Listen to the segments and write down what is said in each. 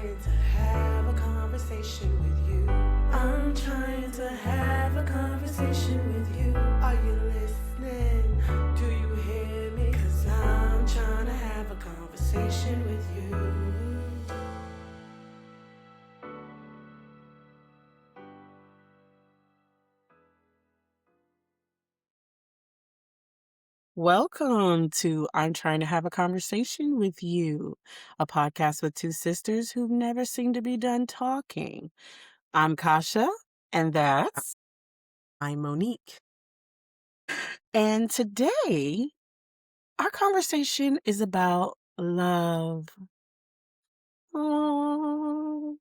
trying to have a conversation with you. I'm trying to have a conversation with you. Are you listening? Do you hear me? 'Cause I'm trying to have a conversation with you. Welcome to I'm Trying to Have a Conversation with You, a podcast with two sisters who never seem to be done talking. I'm Kasha, and I'm Monique. And today, our conversation is about love. Oh,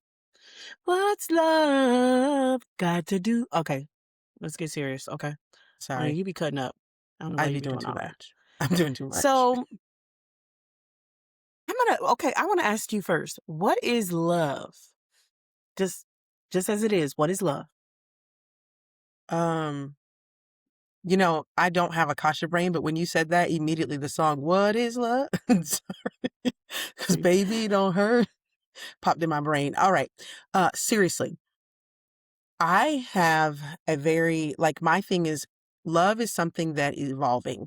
what's love got to do? Okay, let's get serious, okay? Sorry. You be cutting up. I don't know why I'd you be be doing doing too all that. much. I'm doing too much. So, I want to ask you first, what is love? Just as it is, what is love? I don't have a Kasha brain, but when you said that, immediately the song "What Is Love?" Sorry, because baby don't hurt popped in my brain. All right, seriously, I have a very my thing is love is something that is evolving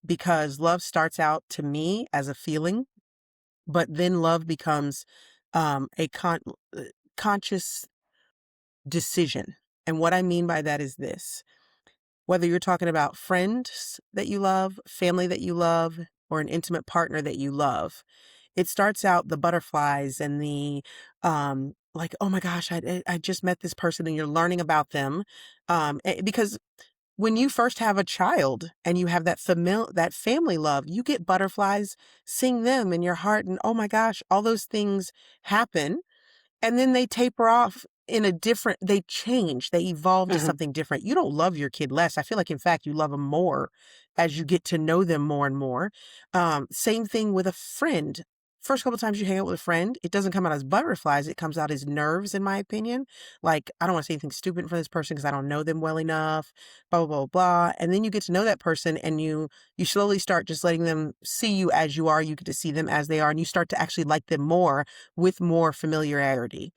because love starts out to me as a feeling, but then love becomes a conscious decision. And what I mean by that is this. Whether you're talking about friends that you love, family that you love, or an intimate partner that you love, it starts out the butterflies and the oh my gosh, I just met this person, and you're learning about them, because when you first have a child and you have that family love, you get butterflies seeing them in your heart, and oh my gosh, all those things happen. And then they taper off they change, they evolve to something different. You don't love your kid less. I feel like, in fact, you love them more as you get to know them more and more. Same thing with a friend. First couple times you hang out with a friend, it doesn't come out as butterflies. It comes out as nerves, in my opinion. Like, I don't want to say anything stupid for this person because I don't know them well enough, blah, blah, blah, blah. And then you get to know that person, and you slowly start just letting them see you as you are. You get to see them as they are, and you start to actually like them more with more familiarity.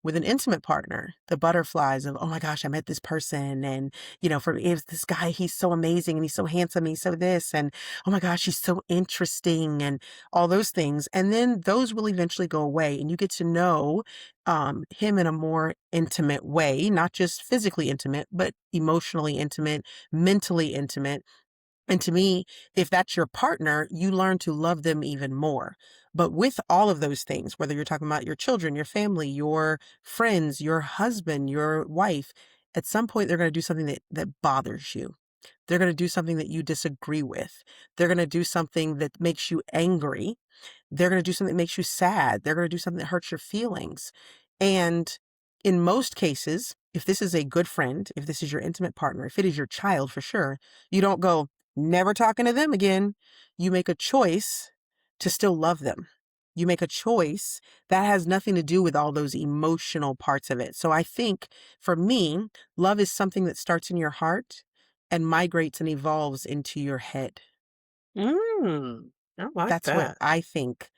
With an intimate partner, the butterflies of, oh my gosh, I met this person. And, for me, it's this guy, he's so amazing and he's so handsome, he's so this. And oh my gosh, he's so interesting, and all those things. And then those will eventually go away, and you get to know him in a more intimate way, not just physically intimate, but emotionally intimate, mentally intimate. And to me, if that's your partner, you learn to love them even more. But with all of those things, whether you're talking about your children, your family, your friends, your husband, your wife, at some point they're going to do something that bothers you. They're going to do something that you disagree with. They're going to do something that makes you angry. They're going to do something that makes you sad. They're going to do something that hurts your feelings. And in most cases, if this is a good friend, if this is your intimate partner, if it is your child for sure, you don't go, never talking to them again. You make a choice to still love them. You make a choice that has nothing to do with all those emotional parts of it. So I think for me, love is something that starts in your heart and migrates and evolves into your head. I like That's what that. I think.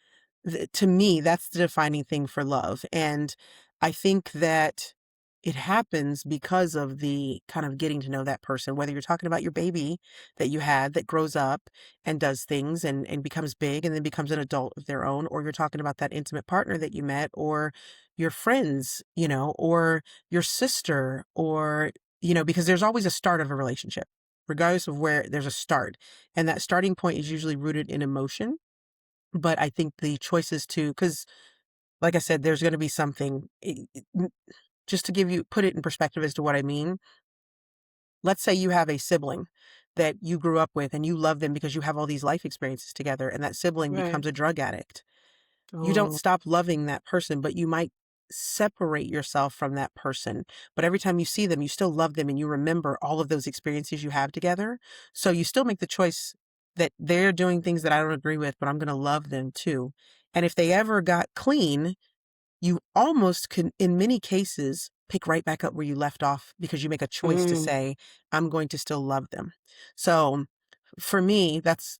To me, that's the defining thing for love. And I think that it happens because of the kind of getting to know that person, whether you're talking about your baby that you had that grows up and does things and becomes big and then becomes an adult of their own, or you're talking about that intimate partner that you met, or your friends, or your sister, or, because there's always a start of a relationship, regardless of where there's a start. And that starting point is usually rooted in emotion. But I think the choices because like I said, there's going to be something, just to put it in perspective as to what I mean. Let's say you have a sibling that you grew up with and you love them because you have all these life experiences together, and that sibling Right. becomes a drug addict. You don't Oh, stop loving that person, but you might separate yourself from that person. But every time you see them, you still love them, and you remember all of those experiences you have together. So you still make the choice that they're doing things that I don't agree with, but I'm going to love them too. And if they ever got clean, you almost can, in many cases, pick right back up where you left off because you make a choice to say, I'm going to still love them. So for me, that's,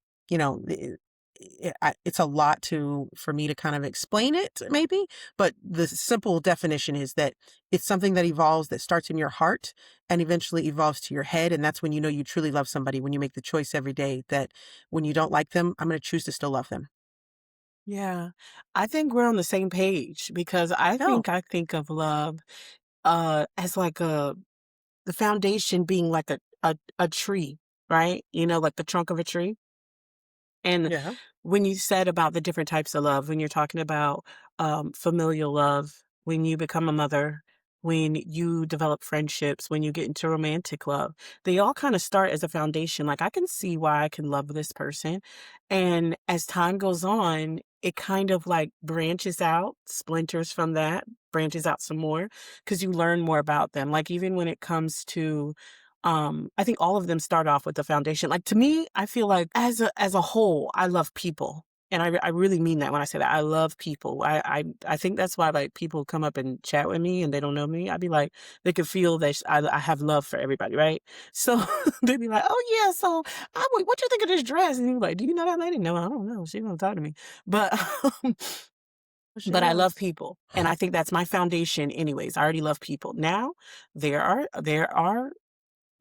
it's a lot for me to kind of explain it, maybe. But the simple definition is that it's something that evolves, that starts in your heart and eventually evolves to your head. And that's when you know you truly love somebody, when you make the choice every day that when you don't like them, I'm going to choose to still love them. Yeah. I think we're on the same page because No. I think of love as like the foundation being like a tree, right? You know, like the trunk of a tree. And Yeah. when you said about the different types of love, when you're talking about familial love, when you become a mother, when you develop friendships, when you get into romantic love, they all kind of start as a foundation. Like, I can see why I can love this person. And as time goes on, it kind of like branches out, splinters from that, branches out some more because you learn more about them. Like, even when it comes to I think all of them start off with the foundation. Like, to me, I feel like as a whole, I love people. And I really mean that when I say that. I love people. I think that's why, like, people come up and chat with me and they don't know me. I'd be like, they could feel that I have love for everybody, right? So they'd be like, "Oh yeah, so what you think of this dress?" And you're like, "Do you know that lady?" "No, I don't know. She don't talk to me." But She but I love knows. people, and I think that's my foundation anyways. I already love people. Now, there are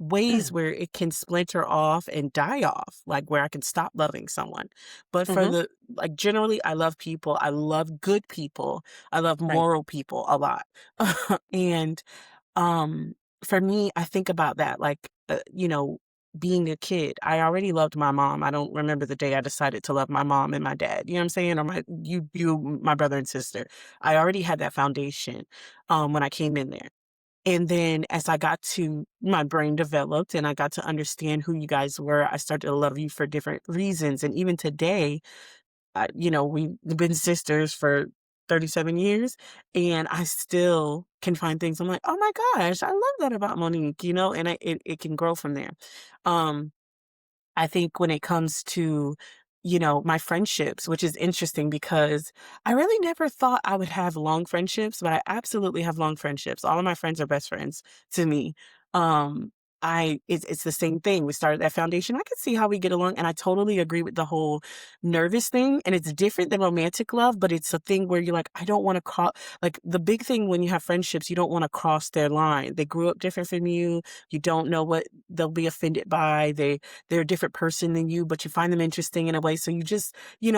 ways where it can splinter off and die off, like where I can stop loving someone. But for Hmm. like, generally, I love people. I love good people. I love Right. moral people a lot. And um, for me, I think about that, like, being a kid. I already loved my mom. I don't remember the day I decided to love my mom and my dad. You know what I'm saying? Or my brother and sister. I already had that foundation when I came in there. And then as I got to my brain developed and I got to understand who you guys were, I started to love you for different reasons. And even today, we've been sisters for 37 years, and I still can find things. I'm like, oh my gosh, I love that about Monique, and it can grow from there. Um, I think when it comes to, my friendships, which is interesting because I really never thought I would have long friendships, but I absolutely have long friendships. All of my friends are best friends to me. Um, it's the same thing. We started that foundation. I can see how we get along, and I totally agree with the whole nervous thing. And it's different than romantic love, but it's a thing where you're like, I don't want to cross. Like, the big thing when you have friendships, you don't want to cross their line. They grew up different from you. You don't know what they'll be offended by. They're a different person than you, but you find them interesting in a way. So you just,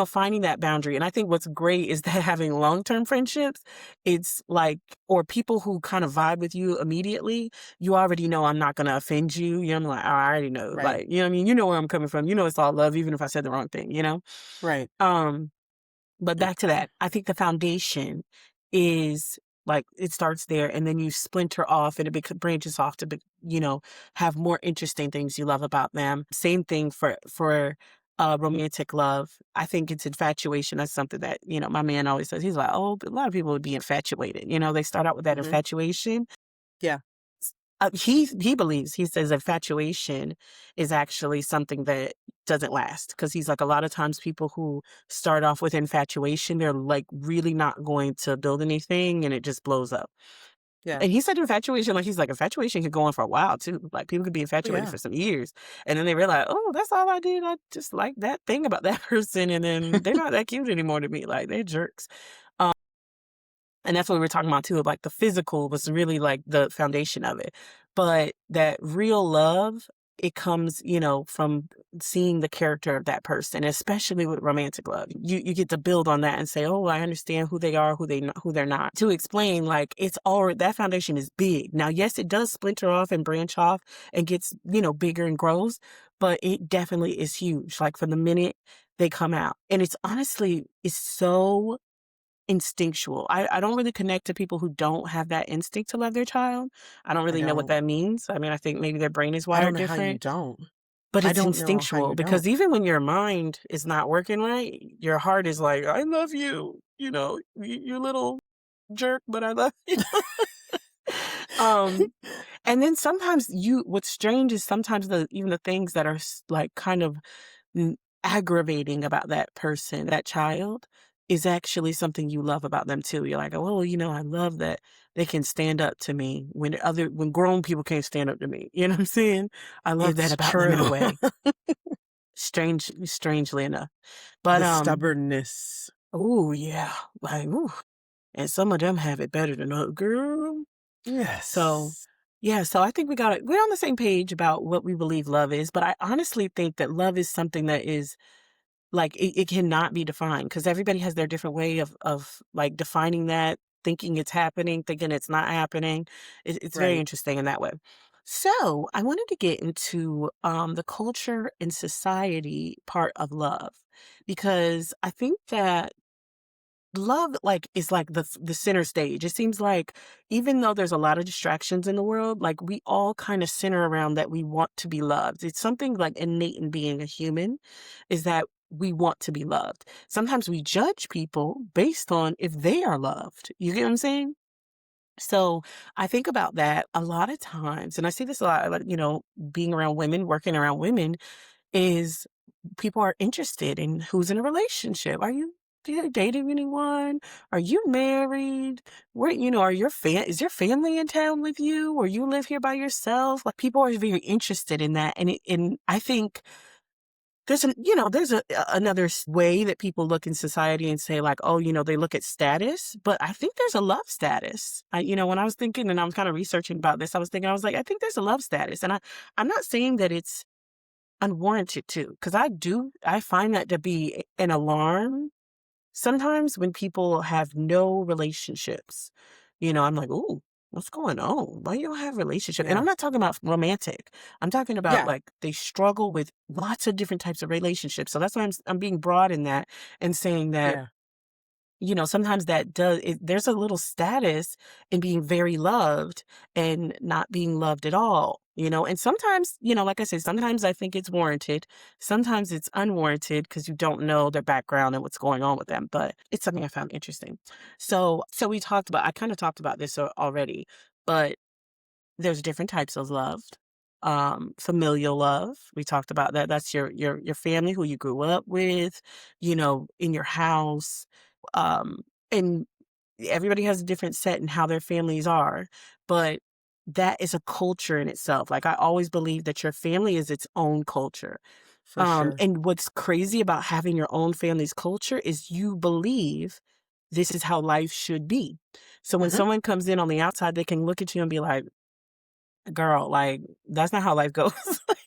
finding that boundary. And I think what's great is that having long-term friendships, it's like, or people who kind of vibe with you immediately, you already know I'm not going to offend you. I'm like, oh, I already know. Right. Like, you know what I mean? You know where I'm coming from. You know, it's all love, even if I said the wrong thing. Right. Um, but back to that, I think the foundation is like, it starts there and then you splinter off and branches off to have more interesting things you love about them. Same thing for romantic love. I think it's infatuation. That's something that, my man always says. He's like, "Oh, a lot of people would be infatuated." They start out with that Hmm. infatuation. Yeah. He believes, he says infatuation is actually something that doesn't last, because he's like, a lot of times people who start off with infatuation, they're like really not going to build anything and it just blows up. Yeah. And he said infatuation, like, he's like, infatuation could go on for a while too. Like, people could be Oh, infatuated yeah. for some years and then they realize, oh, that's all I did. I just like that thing about that person. And then they're not that cute anymore to me. Like, they're jerks. And that's what we were talking about too, of like the physical was really like the foundation of it. But that real love, it comes, from seeing the character of that person, especially with romantic love. You get to build on that and say, "Oh, I understand who they are, who they're not." To explain, like, it's all that foundation is big. Now, yes, it does splinter off and branch off and gets, bigger and grows, but it definitely is huge. Like, from the minute they come out. And it's so instinctual. I don't really connect to people who don't have that instinct to love their child. I don't I really know what don't. that means. I mean, I think maybe their brain is I don't wired know how you different, don't. but I it's don't know how instinctual you don't. because even when your mind is not working right, your heart is like, "I love you, you little jerk, but I love you." Um, and then sometimes what's strange is sometimes even the things that are like kind of n aggravating about that person, that child, is actually something you love about them too. You're like, "Oh, I love that they can stand up to me when grown people can't stand up to me." You know what I'm saying? I love that It's about them in a true. way. strangely enough. But, The stubbornness. oh yeah, like, ooh, and some of them have it better than other girl. So, Yes. yeah, so I think we're on the same page about what we believe love is, but I honestly think that love is something that is like it cannot be defined because everybody has their different way of like defining that, thinking it's happening, thinking it's not happening. It's very Right. interesting in that way. So I wanted to get into the culture and society part of love because I think that love, like, is like the center stage. It seems like even though there's a lot of distractions in the world, like, we all kinda center around that we want to be loved. It's something, like, innate in being a human, is that we want to be loved. Sometimes we judge people based on if they are loved. You get what I'm saying? So, I think about that a lot of times, and I see this a lot, like, being around women, working around women, is people are interested in who's in a relationship. Do you dating anyone? Are you married? Is your family in town with you, or you live here by yourself? Like people are very interested in that, and I think another way that people look in society and say like, oh, they look at status, but I think there's a love status. When I was thinking and I was kind of researching about this, I was like, I think there's a love status, and I'm not saying that it's unwarranted too, because I find that to be an alarm sometimes when people have no relationships. I'm like, "Ooh, what's going on? Why you don't have a relationship?" And I'm Yeah. not talking about romantic. I'm talking about, Yeah. like, they struggle with lots of different types of relationships. So that's why I'm being broad in that and saying that Yeah. sometimes there's a little status in being very loved and not being loved at all, and sometimes, like I said, sometimes I think it's warranted. Sometimes it's unwarranted because you don't know their background and what's going on with them, but it's something I found interesting. So I kind of talked about this already, but there's different types of love. Familial love. We talked about that. That's your family who you grew up with, in your house. And everybody has a different set in how their families are, but that is a culture in itself. Like I always believe that your family is its own culture. For sure. And what's crazy about having your own family's culture is you believe this is how life should be. So when Mhm. someone comes in on the outside, they can look at you and be like, girl, like, that's not how life goes.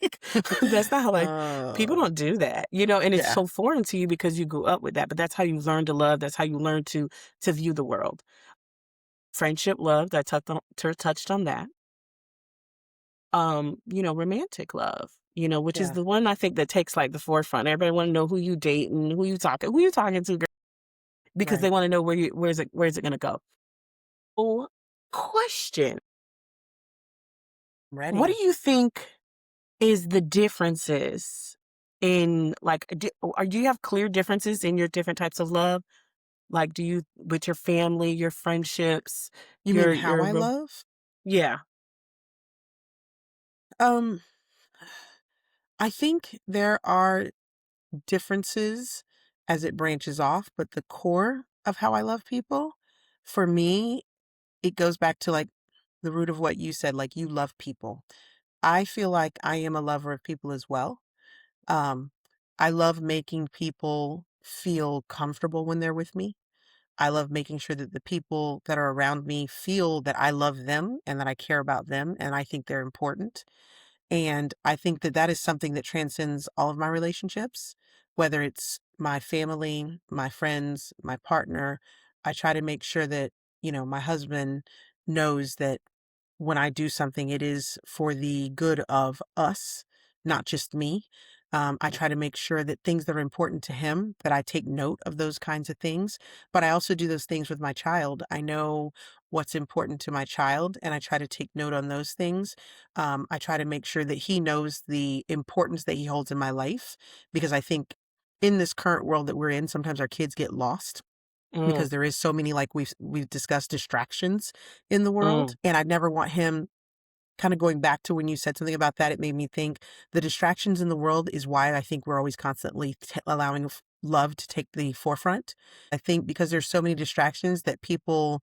Like, that's not how life people Uh, don't do that, and it's yeah. so foreign to you because you grew up with that, but that's how you learn to love, that's how you learn to view the world. Friendship, love, I touched on that. Romantic love, which is Yeah. the one I think that takes, like, the forefront. Everybody wanna know who you dating, who you talking to, girl, because they Right. wanna know where's it gonna go. Oh, question. I'm What do ready. you think is the differences in like do you have clear differences in your different types of love? Like do you with your family, your friendships, You mean how I love? yeah. Um, I think there are differences as it branches off, but the core of how I love people, for me, it goes back to like the root of what you said, like you love people. I feel like I am a lover of people as well. Um, I love making people feel comfortable when they're with me. I love making sure that the people that are around me feel that I love them and that I care about them and I think they're important. And I think that that is something that transcends all of my relationships, whether it's my family, my friends, my partner. I try to make sure that, my husband knows that when I do something, it is for the good of us, not just me. I try to make sure that things that are important to him, that I take note of those kinds of things. But I also do those things with my child. I know what's important to my child, and I try to take note on those things. I try to make sure that he knows the importance that he holds in my life, because I think in this current world that we're in, sometimes our kids get lost Mm, because there is so many, like we've discussed, distractions in the world, mm, and I'd never want him kind of going back to when you said something about that, it made me think the distractions in the world is why I think we're always constantly allowing love to take the forefront. I think because there's so many distractions that people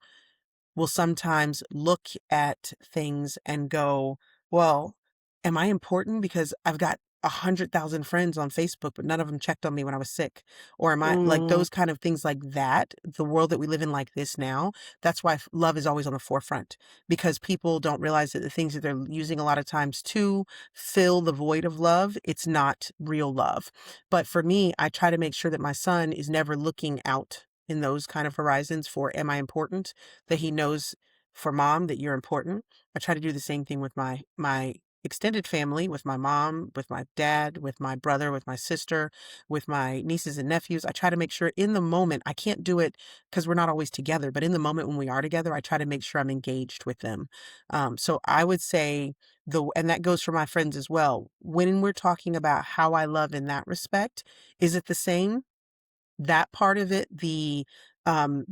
will sometimes look at things and go, well, am I important because I've got 100,000 friends on Facebook, but none of them checked on me when I was sick? Or am I like Mm, those kind of things like that? The world that we live in like this now, that's why love is always on the forefront, because people don't realize that the things that they're using a lot of times to fill the void of love, it's not real love. But for me, I try to make sure that my son is never looking out in those kind of horizons for, am I important? That he knows for mom that you're important. I try to do the same thing with my extended family, with my mom, with my dad, with my brother, with my sister, with my nieces and nephews. I try to make sure in the moment, I can't do it because we're not always together, but in the moment when we are together, I try to make sure I'm engaged with them. So I would say and that goes for my friends as well. When we're talking about how I love in that respect, is it the same? That part of it, the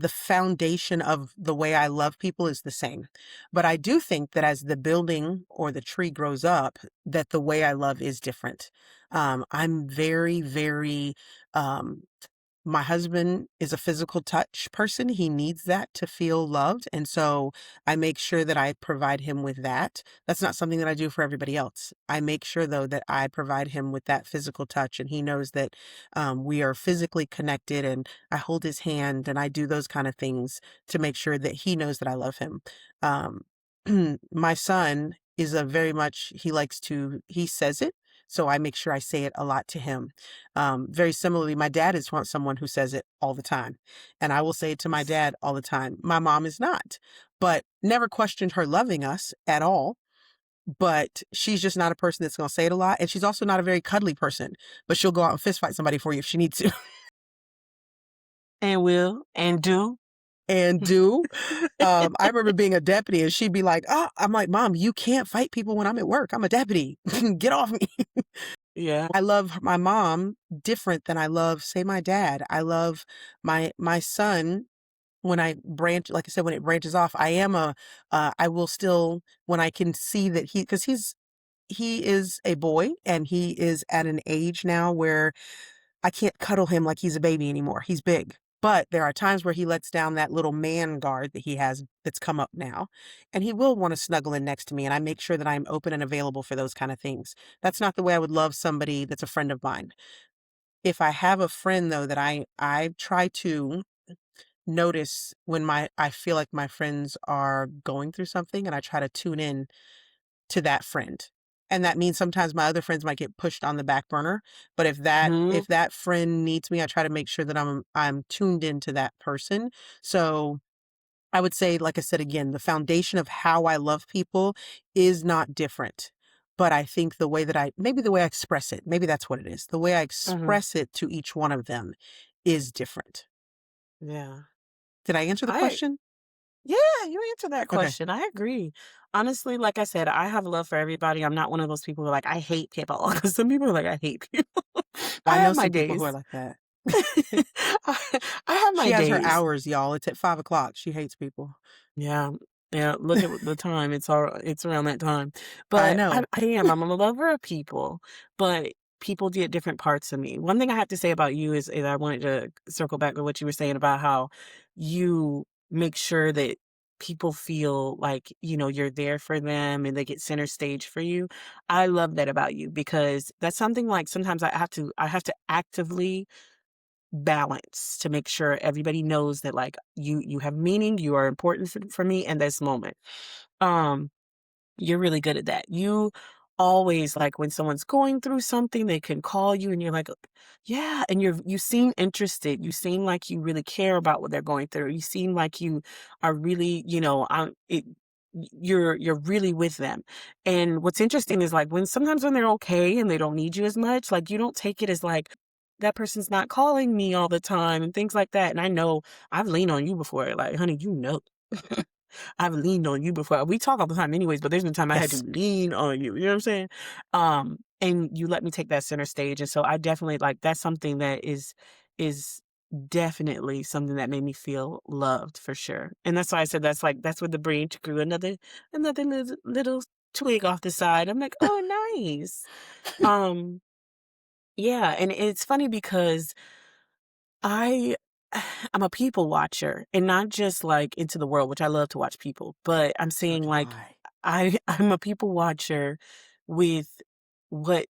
foundation of the way I love people is the same. But I do think that as the building or the tree grows up, that the way I love is different. I'm very, very um my husband is a physical touch person. He needs that to feel loved. And so I make sure that I provide him with that. That's not something that I do for everybody else. I make sure, though, that I provide him with that physical touch, and he knows that we are physically connected, and I hold his hand and I do those kind of things to make sure that he knows that I love him. Um, my son is a very much, he says it. So I make sure I say it a lot to him. Very similarly, my dad is someone who says it all the time. And I will say it to my dad all the time. My mom is not, but never questioned her loving us at all. But she's just not a person that's going to say it a lot. And she's also not a very cuddly person, but she'll go out and fist fight somebody for you if she needs to. and will and do. And do. I remember being a deputy and she'd be like, oh, I'm like, Mom, you can't fight people when I'm at work. I'm a deputy. Get off me. Yeah. I love my mom different than I love, say, my dad. I love my son when I branch, like I said, when it branches off. I will still, when I can see that because he is a boy and he is at an age now where I can't cuddle him like he's a baby anymore. He's big. But there are times where he lets down that little man guard that he has that's come up now. And he will want to snuggle in next to me. And I make sure that I'm open and available for those kind of things. That's not the way I would love somebody that's a friend of mine. If I have a friend though that I try to notice when I feel like my friends are going through something, and I try to tune in to that friend. And that means sometimes my other friends might get pushed on the back burner, but Mhm, if that friend needs me, I try to make sure that I'm tuned into that person. So I would say, like I said again, the foundation of how I love people is not different. But I think maybe the way I express it, maybe that's what it is. The way I mhm. express it to each one of them is different. Yeah. Did I answer the I question? Yeah, you answered that Okay. question. I agree. Honestly, like I said, I have love for everybody. I'm not one of those people who are like, I hate people. Because some people are like, I hate people. I I know have my some people who are days. like that. I have She my has her days. hours, y'all. It's at 5 o'clock. She hates people. Yeah. Yeah. Look at the time. It's around that time. I But know. I'm a lover of people, but people get different parts of me. One thing I have to say about you is I wanted to circle back to what you were saying about how you make sure that people feel like, you're there for them and they get center stage for you. I love that about you because that's something like sometimes I have to actively balance to make sure everybody knows that like you have meaning, you are important for me in this moment. Um you're really good at that. You always like when someone's going through something, they can call you and you're like, yeah, and you seem interested. You seem like you really care about what they're going through. You seem like you are really, you're really with them. And what's interesting is like when sometimes when they're okay and they don't need you as much, like you don't take it as like that person's not calling me all the time and things like that. And I know I've leaned on you before, like, honey, I've leaned on you before. We talk all the time anyways, but there's been time I had to Yes. lean on you. You know what I'm saying? And you let me take that center stage. And so I definitely like that's something that is definitely something that made me feel loved for sure. And that's why I said that's where the branch grew another little twig off the side. I'm like, oh nice. Um, yeah, and it's funny because I I'm a people watcher and not just like into the world, which I love to watch people, but I'm So saying do like I. I'm a people watcher with what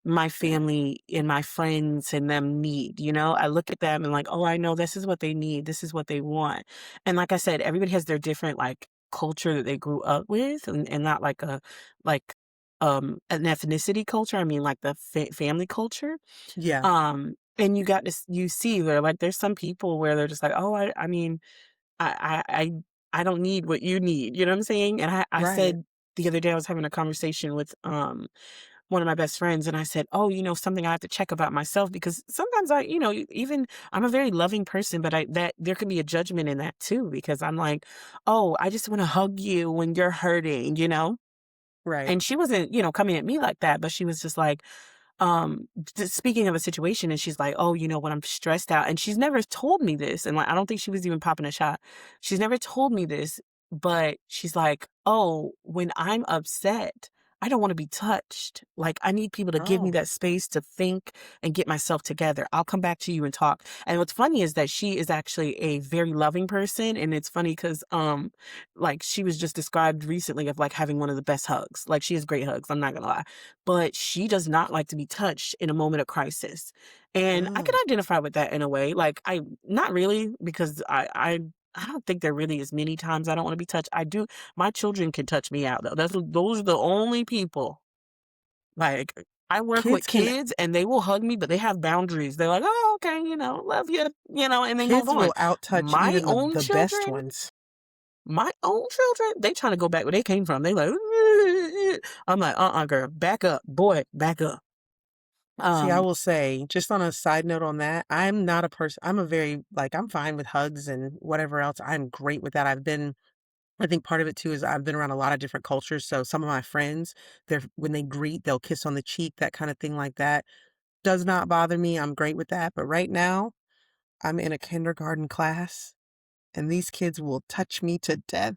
my family and my friends and them need, you know? I look at them and like, "Oh, I know this is what they need. This is what they want." And like I said, everybody has their different, like, culture that they grew up with and not like a like, an ethnicity culture. I mean, like the family culture. Yeah. And you got this you see where, like, there's some people where they're just like, "Oh, I mean, I don't need what you need." You know what I'm saying? And I Right. said the other day I was having a conversation with, one of my best friends, and I said, "Oh, something I have to check about myself because sometimes even I'm a very loving person, but I that there can be a judgment in that too because I'm like, "Oh, I just want to hug you when you're hurting," you know? Right. And she wasn't, coming at me like that, but she was just like, speaking of a situation, and she's like, "Oh, when I'm stressed out," and she's never told me this, and like, I don't think she was even popping a shot. She's never told me this, but she's like, "Oh, when I'm upset, I don't want to be touched. Like, I need people to give me Oh, that space to think and get myself together. I'll come back to you and talk." And what's funny is that she is actually a very loving person, and it's funny because, like, she was just described recently of like having one of the best hugs. Like, she has great hugs. I'm not gonna lie, but she does not like to be touched in a moment of crisis. And I can oh. identify with that in a way. Like, I not really because I don't think there really is many times I don't want to be touched. I do. My children can touch me out though. Those are the only people. Like, I work with Kids can kids and they will hug me, but they have boundaries. They're like, "Oh, okay, love you," and they move kids on. will outtouch My even own the best children, ones. they trying to go back where they came from. They like, I'm like, girl, back up, boy, back up. See, I Um, will say, just on a side note on that, I'm not a person, I'm a very, like, I'm fine with hugs and whatever else. I'm great with that. I think part of it too is I've been around a lot of different cultures. So some of my friends, when they greet, they'll kiss on the cheek, that kind of thing like that. Does not bother me. I'm great with that. But right now, I'm in a kindergarten class and these kids will touch me to death.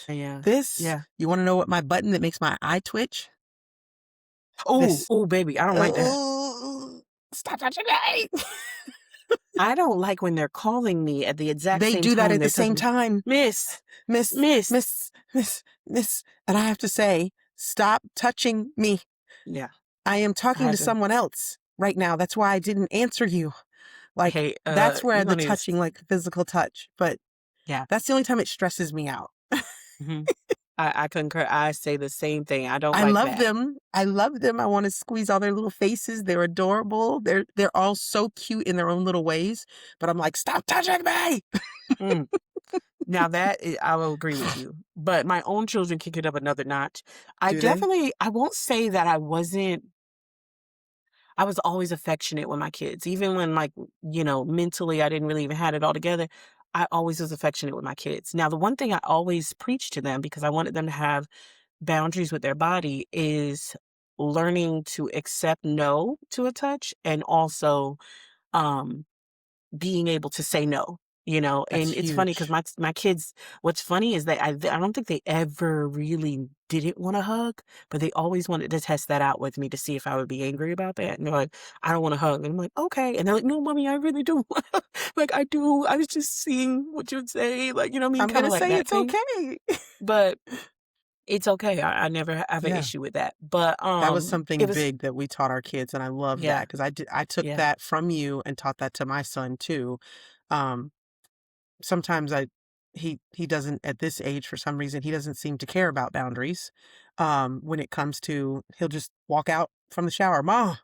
yeah, This, yeah. you want to know what my button that makes my eye twitch? Oh, This. oh, baby, I don't like that. Oh, stop touching me. I don't like when they're calling me at the exact They same do that time at the they're same touching me. time. Miss, Miss, miss. miss. And I have to say, stop touching me. Yeah, I am I talking to had to. someone else right now. That's why I didn't answer you. Like, Hey, that's where you the gonna need to. touching, like physical touch, but Yeah. that's the only time it stresses me out. Hmm. I concur. I say the same thing. I don't I like love that. them. I love them. I want to squeeze all their little faces. They're adorable. They're all so cute in their own little ways. But I'm like, stop touching me. Mm. Now I will agree with you. But my own children kick it up another notch. Do they? I won't say that I was always affectionate with my kids. Even when, like, mentally I didn't really even had it all together. I always was affectionate with my kids. Now, the one thing I always preach to them because I wanted them to have boundaries with their body is learning to accept no to a touch and also um being able to say no, That's and it's funny because huge. my kids, what's funny is that I don't think they ever really didn't want a hug, but they always wanted to test that out with me to see if I would be angry about that. And they're like, "I don't want a hug." And I'm like, "Okay." And they're like, "No, mommy, I really do." Like, I do. I was just seeing what you'd say. Like, you know what I mean? I'm Kind gonna of like say that it's thing. okay. But it's okay. I never have an Yeah. issue with that. But That was it something was big that we taught our kids, and I love that yeah, because I took yeah. that from you and taught that to my son too. Um, sometimes he doesn't at this age for some reason he doesn't seem to care about boundaries. When it comes to he'll just walk out from the shower, Ma.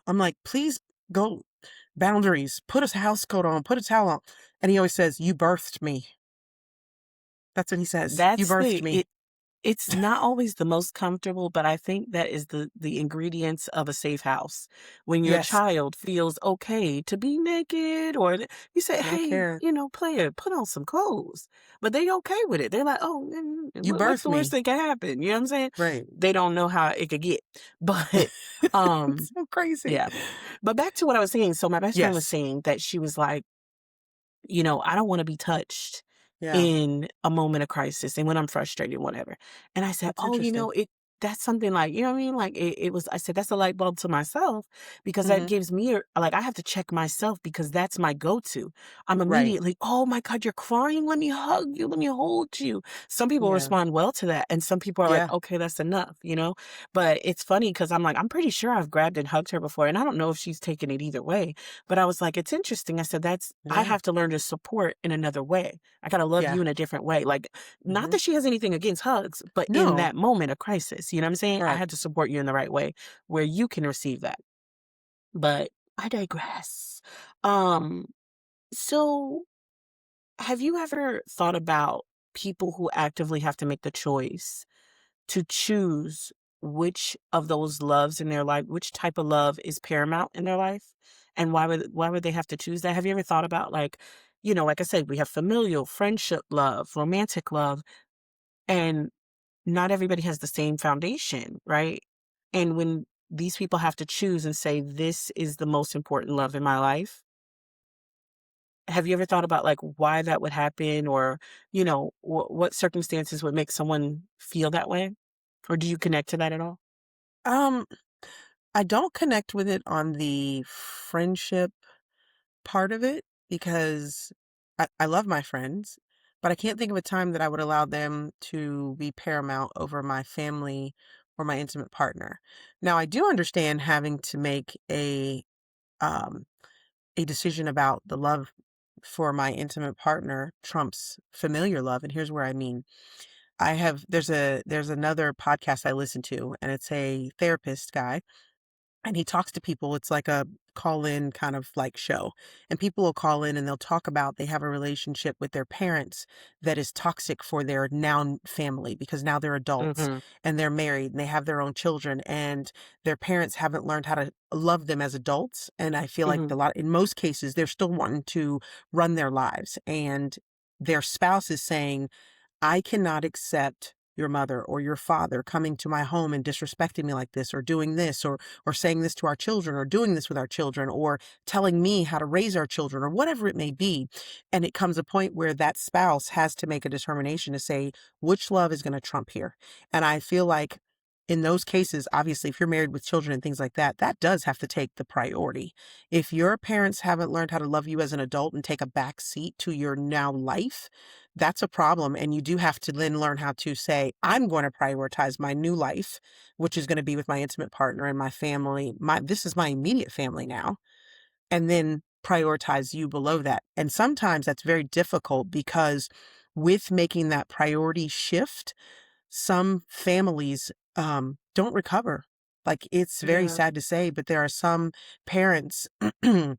I'm like, please go boundaries. Put a house coat on, put a towel on, and he always says, "You birthed me." That's what he says. You That's birthed the me. it It's not always the most comfortable, but I think that is the ingredients of a safe house. When your Yes, child feels okay to be naked or you say, they don't "Hey, care. player, put on some clothes." But they okay with it. They're like, "Oh, You what's birthed the worst me. that can happen?" You know what I'm saying? Right. They don't know how it could get. But um It's so crazy. yeah. But back to what I was saying. So my best friend was Yes. saying that she was like, I don't want to be touched Yeah. in a moment of crisis and when I'm frustrated, whatever. And I said, That's "Oh, interesting. that's something like, you know what I mean? Like it was, I said, that's a light bulb to myself because that Mhm. gives me like, I have to check myself because that's my go-to. I'm Right. immediately, oh my God, you're crying. Let me hug you. Let me hold you. Some people Yeah. respond well to that. And some people are like, Yeah. okay, that's enough, you know? But it's funny because I'm like, I'm pretty sure I've grabbed and hugged her before. And I don't know if she's taken it either way. But I was like, it's interesting. I said, I Yeah. have to learn to support in another way. I got to love you Yeah. in a different way. Like, not Mhm. that she has anything against hugs, but in No. that moment of crisis, you know what I'm saying? I Right. had to support you in the right way where you can receive that. But I digress. Um, so have you ever thought about people who actively have to make the choice to choose which of those loves in their life, which type of love is paramount in their life? And why would they have to choose that? Have you ever thought about like, like I said, we have familial, friendship love, romantic love, and not everybody has the same foundation, right? And when these people have to choose and say, this is the most important love in my life, have you ever thought about like why that would happen or, what circumstances would make someone feel that way? Or do you connect to that at all? Um, I don't connect with it on the friendship part of it because I love my friends, but I can't think of a time that I would allow them to be paramount over my family or my intimate partner. Now, I do understand having to make um, a decision about the love for my intimate partner trumps familiar love, and here's where I mean. There's another podcast I listen to, and it's a therapist guy, and he talks to people. It's like a call-in kind of like show. And people will call in and they'll talk about they have a relationship with their parents that is toxic for their now family because now they're adults Mhm, and they're married and they have their own children and their parents haven't learned how to love them as adults. And I feel like mhm. in most cases, they're still wanting to run their lives and their spouse is saying, I cannot accept your mother or your father coming to my home and disrespecting me like this or doing this or saying this to our children or doing this with our children or telling me how to raise our children or whatever it may be. And it comes a point where that spouse has to make a determination to say which love is going to trump here. And I feel like in those cases, obviously, if you're married with children and things like that, that does have to take the priority. If your parents haven't learned how to love you as an adult and take a back seat to your now life, that's a problem. And you do have to then learn how to say, I'm going to prioritize my new life, which is going to be with my intimate partner and my family. This is my immediate family now. And then prioritize you below that. And sometimes that's very difficult because with making that priority shift, some families don't recover. Like it's very Yeah. sad to say, but there are some parents in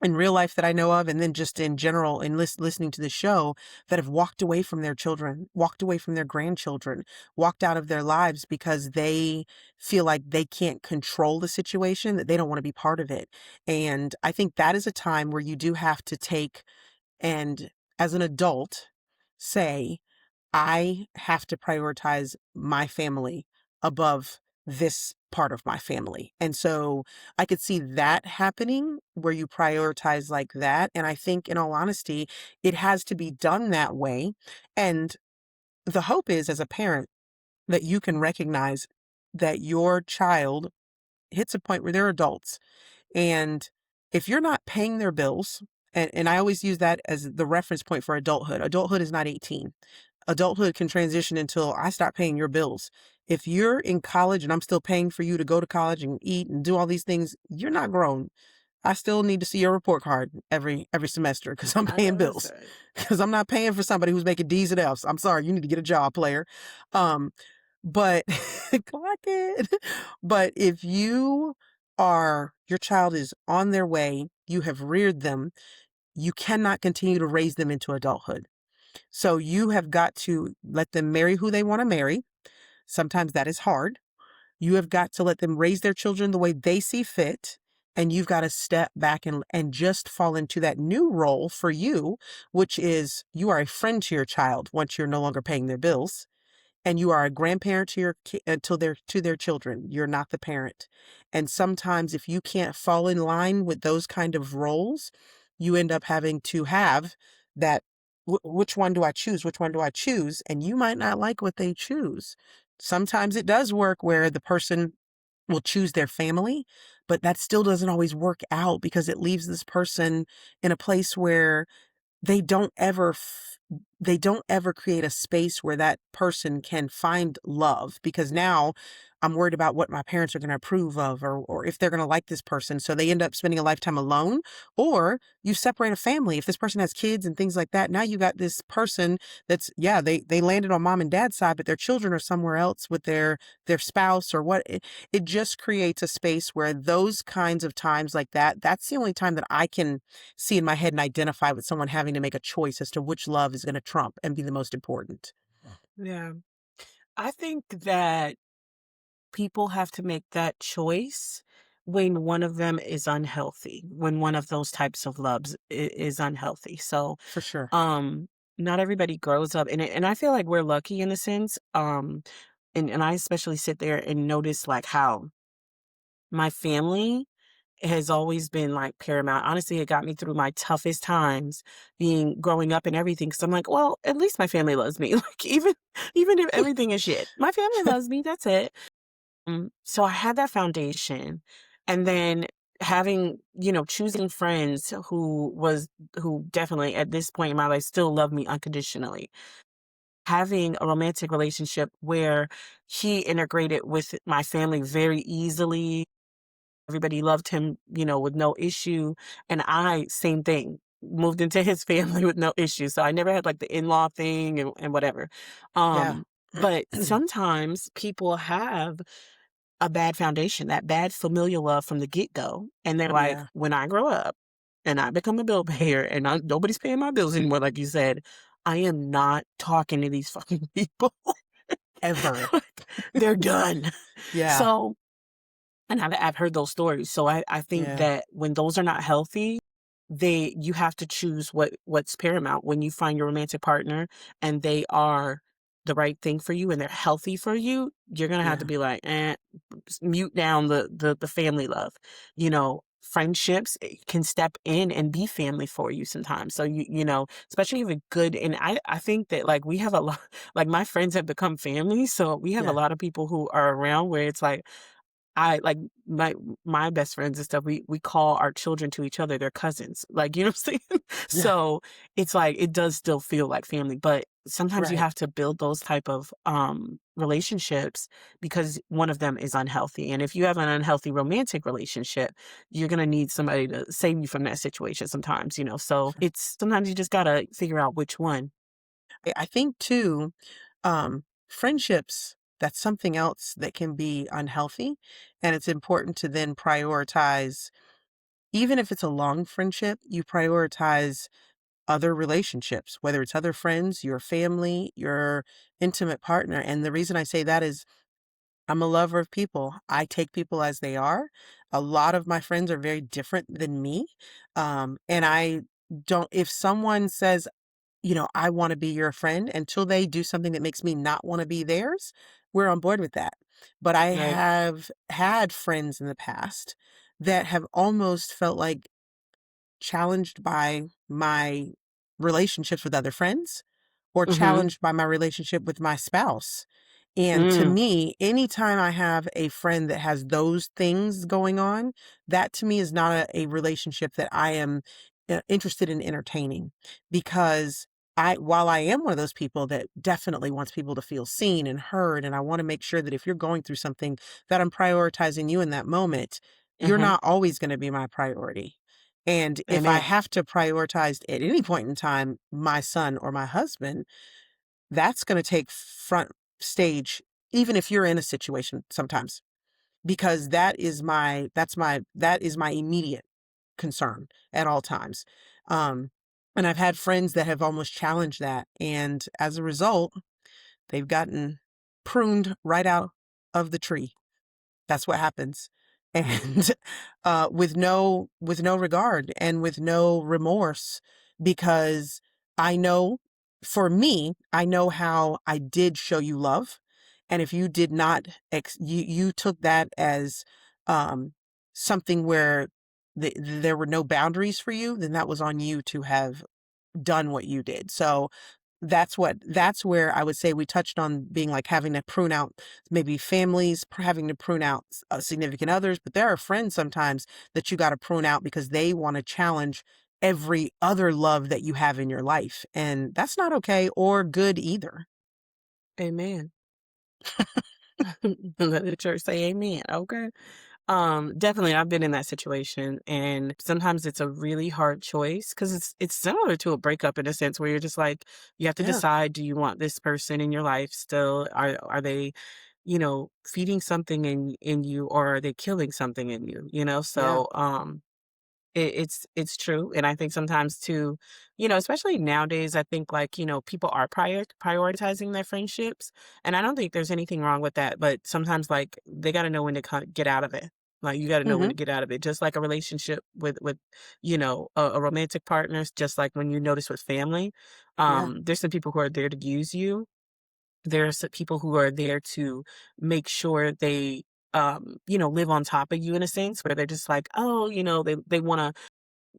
real life that I know of, and then just in general, in listening to the show, that have walked away from their children, walked away from their grandchildren, walked out of their lives because they feel like they can't control the situation, that they don't want to be part of it. And I think that is a time where you do have to take and, as an adult, say, I have to prioritize my family above this part of my family. And so I could see that happening where you prioritize like that. And I think, in all honesty, it has to be done that way. And the hope is, as a parent, that you can recognize that your child hits a point where they're adults. And if you're not paying their bills, and I always use that as the reference point for adulthood. Adulthood is not 18. Adulthood can transition until I start paying your bills. If you're in college and I'm still paying for you to go to college and eat and do all these things, you're not grown. I still need to see your report card every semester because I'm I paying know that's bills. right. Because I'm not paying for somebody who's making D's and F's. I'm sorry, you need to get a job, player. Um, but clock it. But if your child is on their way, you have reared them, you cannot continue to raise them into adulthood. So you have got to let them marry who they want to marry. Sometimes that is hard. You have got to let them raise their children the way they see fit. And you've got to step back and just fall into that new role for you, which is you are a friend to your child once you're no longer paying their bills and you are a grandparent to to their children. You're not the parent. And sometimes if you can't fall in line with those kind of roles, you end up having to have that which one do I choose? Which one do I choose? And you might not like what they choose. sometimes it does work where the person will choose their family, but that still doesn't always work out because it leaves this person in a place where they don't ever they don't ever create a space where that person can find love, because now I'm worried about what my parents are going to approve of, or if they're going to like this person. So they end up spending a lifetime alone. Or you separate a family. If this person has kids and things like that, now you got this person that's, yeah, they landed on mom and dad's side, but their children are somewhere else with their spouse or what. It just creates a space where those kinds of times like that, that's the only time that I can see in my head and identify with someone having to make a choice as to which love is going to trump and be the most important. Yeah. I think that people have to make that choice when one of them is unhealthy, when one of those types of loves is unhealthy. So, For sure. um, not everybody grows up, and I feel like we're lucky in a sense. And I especially sit there and notice like how my family has always been like paramount. Honestly, it got me through my toughest times being growing up and everything. So I'm like, well, at least my family loves me. Like even if everything is shit, my family loves me. That's it. So I had that foundation, and then having, choosing friends who definitely at this point in my life still love me unconditionally. Having a romantic relationship where he integrated with my family very easily. Everybody loved him, with no issue. And I, same thing, moved into his family with no issue. So I never had like the in-law thing and whatever. Yeah. But sometimes people have a bad foundation, that bad familial love from the get-go. And they're like, Yeah. when I grow up and I become a bill payer and nobody's paying my bills anymore, like you said, I am not talking to these fucking people. Ever. Like, they're done. Yeah. So, and I've heard those stories. So I think Yeah. that when those are not healthy, you have to choose what's paramount. When you find your romantic partner and they are the right thing for you and they're healthy for you, you're gonna have to Yeah. be like, mute down the family love. Friendships can step in and be family for you sometimes. So especially if it's good. And I think that like we have a lot, like my friends have become family. So we have a Yeah. lot of people who are around where it's like I like my best friends and stuff, we call our children to each other, they're cousins. Like, you know what I'm saying? Yeah. So it's like it does still feel like family, but sometimes you Right. have to build those type of relationships because one of them is unhealthy. And if you have an unhealthy romantic relationship, you're gonna need somebody to save you from that situation sometimes. So it's sometimes you just gotta figure out which one. I think too, friendships, that's something else that can be unhealthy. And it's important to then prioritize, even if it's a long friendship, you prioritize other relationships, whether it's other friends, your family, your intimate partner. And the reason I say that is I'm a lover of people. I take people as they are. A lot of my friends are very different than me. And I don't, if someone says, I want to be your friend until they do something that makes me not want to be theirs, we're on board with that. But I Right. have had friends in the past that have almost felt like challenged by my relationships with other friends or Mm-hmm. challenged by my relationship with my spouse. And to Mm. me, anytime I have a friend that has those things going on, that to me is not a relationship that I am interested in entertaining, because while I am one of those people that definitely wants people to feel seen and heard, and I want to make sure that if you're going through something that I'm prioritizing you in that moment, you're Mm-hmm. not always going to be my priority. And if I Amen. have to prioritize at any point in time my son or my husband, that's going to take front stage, even if you're in a situation sometimes, because that is my immediate concern at all times. Um, and I've had friends that have almost challenged that. And as a result, they've gotten pruned right out of the tree. That's what happens. And with no regard and with no remorse, because I know, for me, I know how I did show you love. And if you did not you took that as um something where there were no boundaries for you, then that was on you to have done what you did. So that's where I would say we touched on being like having to prune out maybe families, having to prune out significant others, but there are friends sometimes that you got to prune out because they want to challenge every other love that you have in your life. And that's not okay or good either. Amen. Let the church say amen. Okay. Definitely I've been in that situation, and sometimes it's a really hard choice because it's similar to a breakup in a sense where you're just like you have to Yeah. decide, do you want this person in your life still? Are they, feeding something in you, or are they killing something in you? Yeah. So it's true, and I think sometimes too, especially nowadays, I think like people are prioritizing their friendships, and I don't think there's anything wrong with that. But sometimes like they got to know when to get out of it. Like you got to know when Hmm. to get out of it. Just like a relationship with a romantic partners, just like when you notice with family, Yeah. there's some people who are there to use you. There's some people who are there to make sure they live on top of you in a sense where they're just like, oh, they want to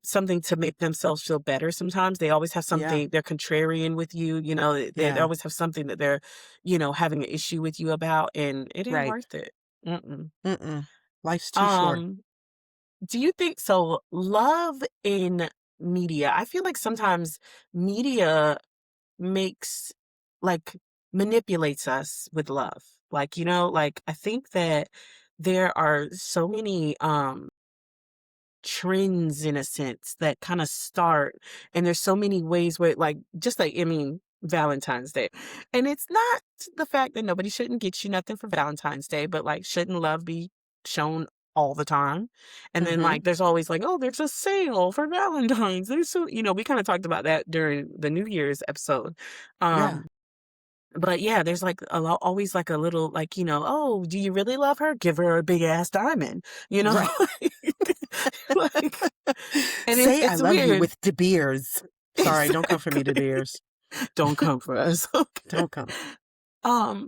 something to make themselves feel better sometimes. They always have Yeah. something they're contrarian with you, they Yeah. always have something that they're, having an issue with you about, and it ain't Right. worth it. Mm-mm. Mm-mm. Life's too short. Um, do you think so? Love in media. I feel like sometimes media makes like manipulates us with love. Like, like I think that there are so many trends in a sense that kind of start, and there's so many ways where like just like Valentine's Day, and it's not the fact that nobody shouldn't get you nothing for Valentine's Day, but like shouldn't love be shown all the time? And then Hmm. like there's always like, oh, there's a sale for Valentine's, there's so we kind of talked about that during the New Year's episode. Yeah. But yeah, there's like always like a little like, oh, do you really love her? Give her a big ass diamond, you know? Right. Like, and it's Say I it's love you weird. with De Beers. Sorry, don't come for me, De Exactly. Beers. Don't come for us. Okay. Don't come.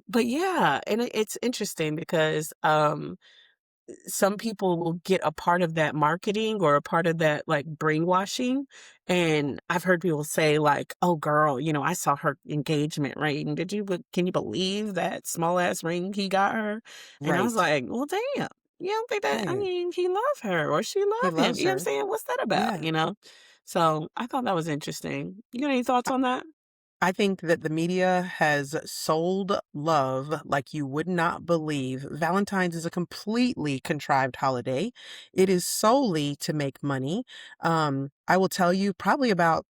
But yeah, and it's interesting because some people will get a part of that marketing or a part of that like brainwashing. And I've heard people say like, oh girl, I saw her engagement ring. Can you believe that small ass ring he got her? And I was Right. like, well, damn, you don't think that, I Hey, mean, he loved her or she he loved him. loves You know what I'm her. saying? What's that about? Yeah. So I thought that was interesting. You got any thoughts on that? I think that the media has sold love like you would not believe. Valentine's is a completely contrived holiday. It is solely to make money. I will tell you, probably about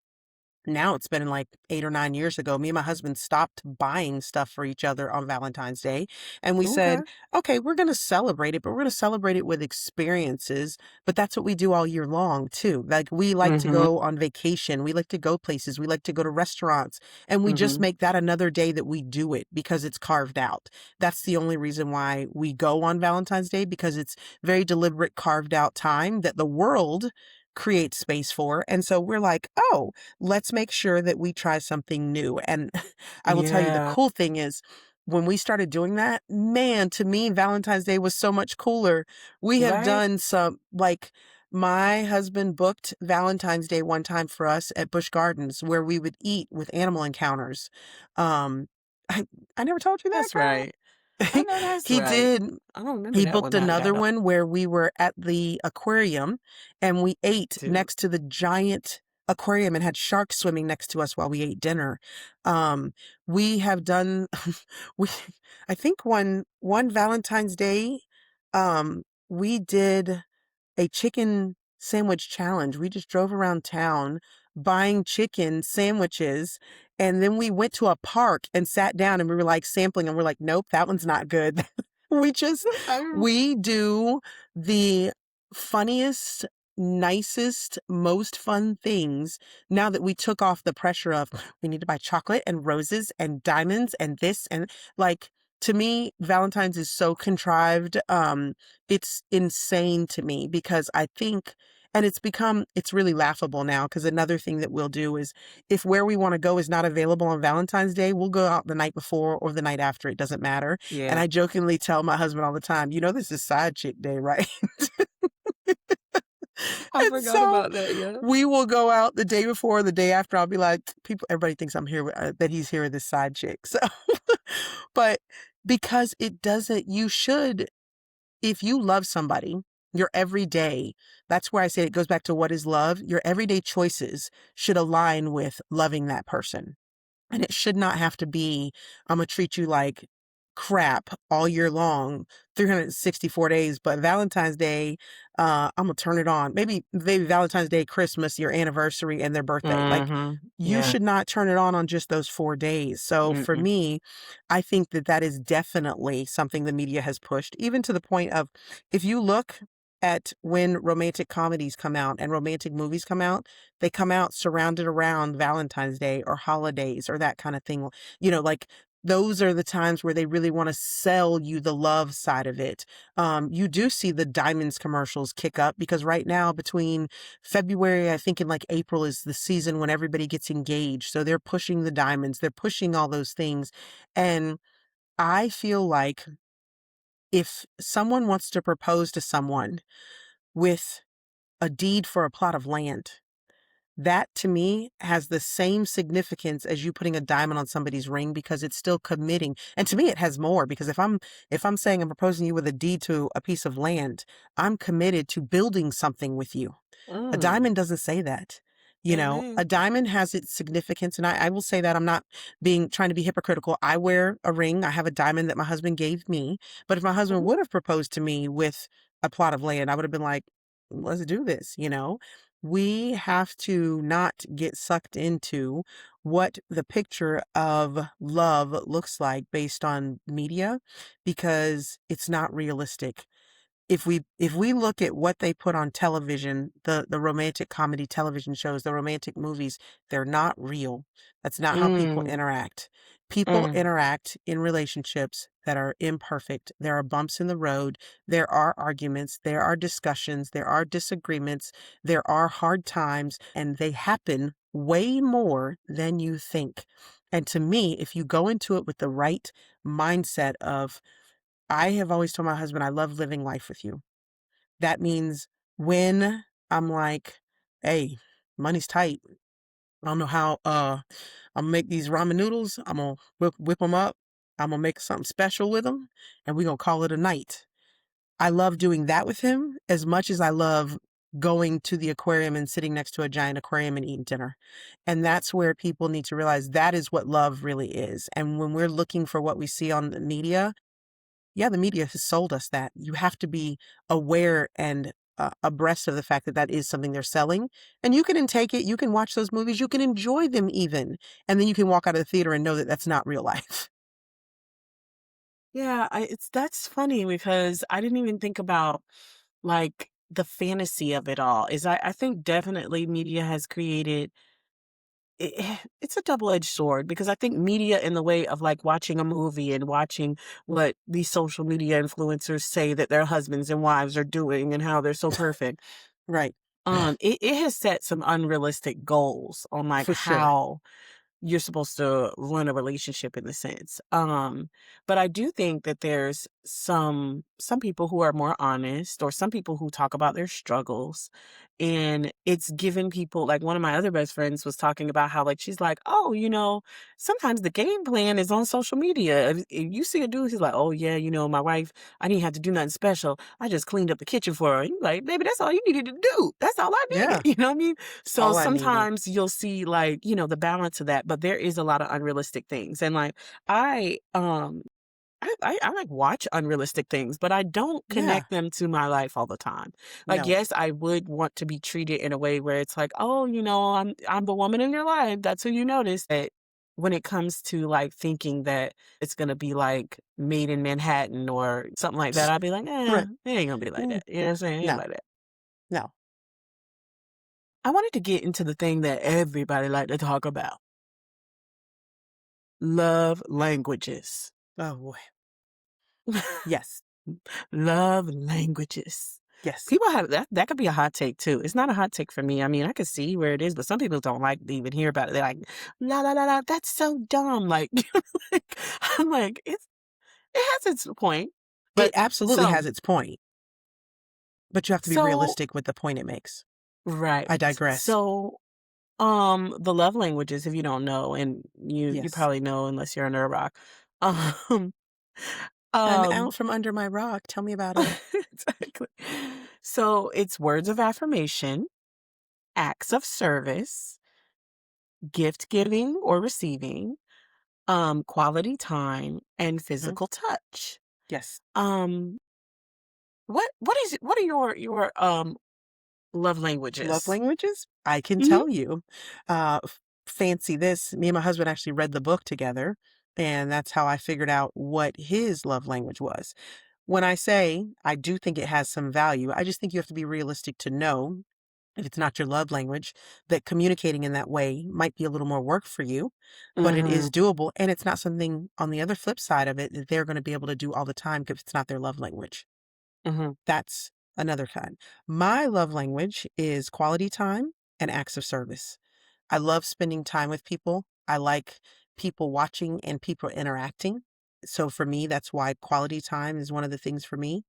now it's been like 8 or 9 years ago, me and my husband stopped buying stuff for each other on Valentine's Day. And we Okay. said, okay, we're going to celebrate it, but we're going to celebrate it with experiences. But that's what we do all year long, too. Like we like to Mm-hmm. go on vacation. We like to go places. We like to go to restaurants. And we just Mm-hmm. make that another day that we do it because it's carved out. That's the only reason why we go on Valentine's Day, because it's very deliberate, carved out time that the world creates space for. And so we're like, oh, let's make sure that we try something new. And I will tell you, the Yeah. cool thing is, when we started doing that, man, to me, Valentine's Day was so much cooler. We have Right? done some, like, my husband booked Valentine's Day one time for us at Busch Gardens where we would eat with animal encounters. Um, I, I never told you that, That's girl. right. I know that's He right. did. I don't remember He that one booked that another up one where we were at the aquarium and we ate to. next to the giant aquarium and had sharks swimming next to us while we ate dinner. Um, we have done, we, I think one Valentine's Day, we did a chicken sandwich challenge. We just drove around town buying chicken sandwiches. And then we went to a park and sat down and we were like sampling and we're like, nope, that one's not good. we just, I we do the funniest, nicest, most fun things now that we took off the pressure of we need to buy chocolate and roses and diamonds and this and like, to me, Valentine's is so contrived. It's insane to me because I think, and it's really laughable now because another thing that we'll do is if where we want to go is not available on Valentine's Day, we'll go out the night before or the night after. It doesn't matter. And yeah. I jokingly tell my husband all the time, this is side chick day, right? I And forgot so about that, yeah. we will go out the day before, the day after. I'll be like, everybody thinks I'm here, that he's here with this side chick. So, but because it doesn't, you should, if you love somebody, your everyday, that's where I say it goes back to what is love. Your everyday choices should align with loving that person. And it should not have to be, I'm going to treat you like crap all year long, 364 days, but Valentine's Day, I'm going to turn it on. Maybe Valentine's Day, Christmas, your anniversary, and their birthday. Like, Mhm. you Yeah. should not turn it on just those 4 days. So for Mm-mm. me, I think that that is definitely something the media has pushed, even to the point of, if you look at when romantic comedies come out and romantic movies come out, they come out surrounded around Valentine's Day or holidays or that kind of thing. Like, those are the times where they really want to sell you the love side of it. You do see the diamonds commercials kick up because right now, between February, I think in like April is the season when everybody gets engaged. So they're pushing the diamonds, they're pushing all those things. And I feel like if someone wants to propose to someone with a deed for a plot of land, that to me has the same significance as you putting a diamond on somebody's ring, because it's still committing. And to me it has more, because if I'm saying I'm proposing you with a deed to a piece of land, I'm committed to building something with you. A Mm. diamond doesn't say that. A Amen. diamond has its significance. And I will say that I'm not trying to be hypocritical. I wear a ring. I have a diamond that my husband gave me. But if my husband Mhm. would have proposed to me with a plot of land, I would have been like, let's do this. We have to not get sucked into what the picture of love looks like based on media, because it's not realistic. If we look at what they put on television, the romantic comedy television shows, the romantic movies, they're not real. That's not how people Mm. interact. People Mm. interact in relationships that are imperfect. There are bumps in the road. There are arguments. There are discussions. There are disagreements. There are hard times, and they happen way more than you think. And to me, if you go into it with the right mindset of, I have always told my husband, I love living life with you. That means when I'm like, hey, money's tight. I don't know how I'm gonna make these ramen noodles. I'm gonna whip them up. I'm gonna make something special with them, and we're gonna call it a night. I love doing that with him as much as I love going to the aquarium and sitting next to a giant aquarium and eating dinner. And that's where people need to realize that is what love really is. And when we're looking for what we see on the media, yeah, the media has sold us that. You have to be aware and abreast of the fact that that is something they're selling. And you can intake it. You can watch those movies. You can enjoy them even. And then you can walk out of the theater and know that that's not real life. Yeah, that's funny because I didn't even think about, like, the fantasy of it all. I think definitely media has created it's a double-edged sword, because I think media in the way of, like, watching a movie and watching what these social media influencers say that their husbands and wives are doing and how they're so perfect, Right. it has set some unrealistic goals on, like, For sure. how you're supposed to run a relationship in the sense. But I do think that there's some people who are more honest, or some people who talk about their struggles, and it's given people, like, one of my other best friends was talking about how, like, she's like, "Oh, sometimes the game plan is on social media. If you see a dude, he's like, oh yeah, my wife, I didn't have to do nothing special. I just cleaned up the kitchen for her." You like, baby, that's all you needed to do. That's all I needed. Yeah. You know what I mean? So All I needed. sometimes you'll see, like, the balance of that, but there is a lot of unrealistic things. And like I I like watch unrealistic things, but I don't Yeah. connect them to my life all the time. Like, No. yes, I would want to be treated in a way where it's like, oh, I'm the woman in your life. That's who you notice. That when it comes to, like, thinking that it's gonna be like made in Manhattan or something like that, I'd be like, Right. it ain't gonna be like Mm, that. You know what I'm saying? It ain't no. like that. No. I wanted to get into the thing that everybody like to talk about. Love languages. Oh boy. Yes. Love languages. Yes. People have that could be a hot take too. It's not a hot take for me. I mean, I could see where it is, but some people don't like to even hear about it. They're like, la la la la, that's so dumb. Like, like I'm like, it has its point. It But absolutely so has its point. But you have to be So realistic with the point it makes. right. I digress. So, the love languages, if you don't know, and you Yes. probably know unless you're under a rock. Um, I'm out um, from under my rock. Tell me about it. exactly. So it's words of affirmation, acts of service, gift giving or receiving, quality time, and Mhm. physical touch. Yes. Um, what are your love Love languages? languages? I can Mhm. tell you. Fancy this. Me and my husband actually read the book together, and that's how I figured out what his love language was. When I say I do think it has some value, I just think you have to be realistic to know if it's not your love language, that communicating in that way might be a little more work for you, but it Mhm. is doable. And it's not something on the other flip side of it that they're going to be able to do all the time because it's not their love language. Mhm. That's another kind. My love language is quality time and acts of service. I love spending time with people. I like people watching and people interacting. So for me, that's why quality time is one of the things for me.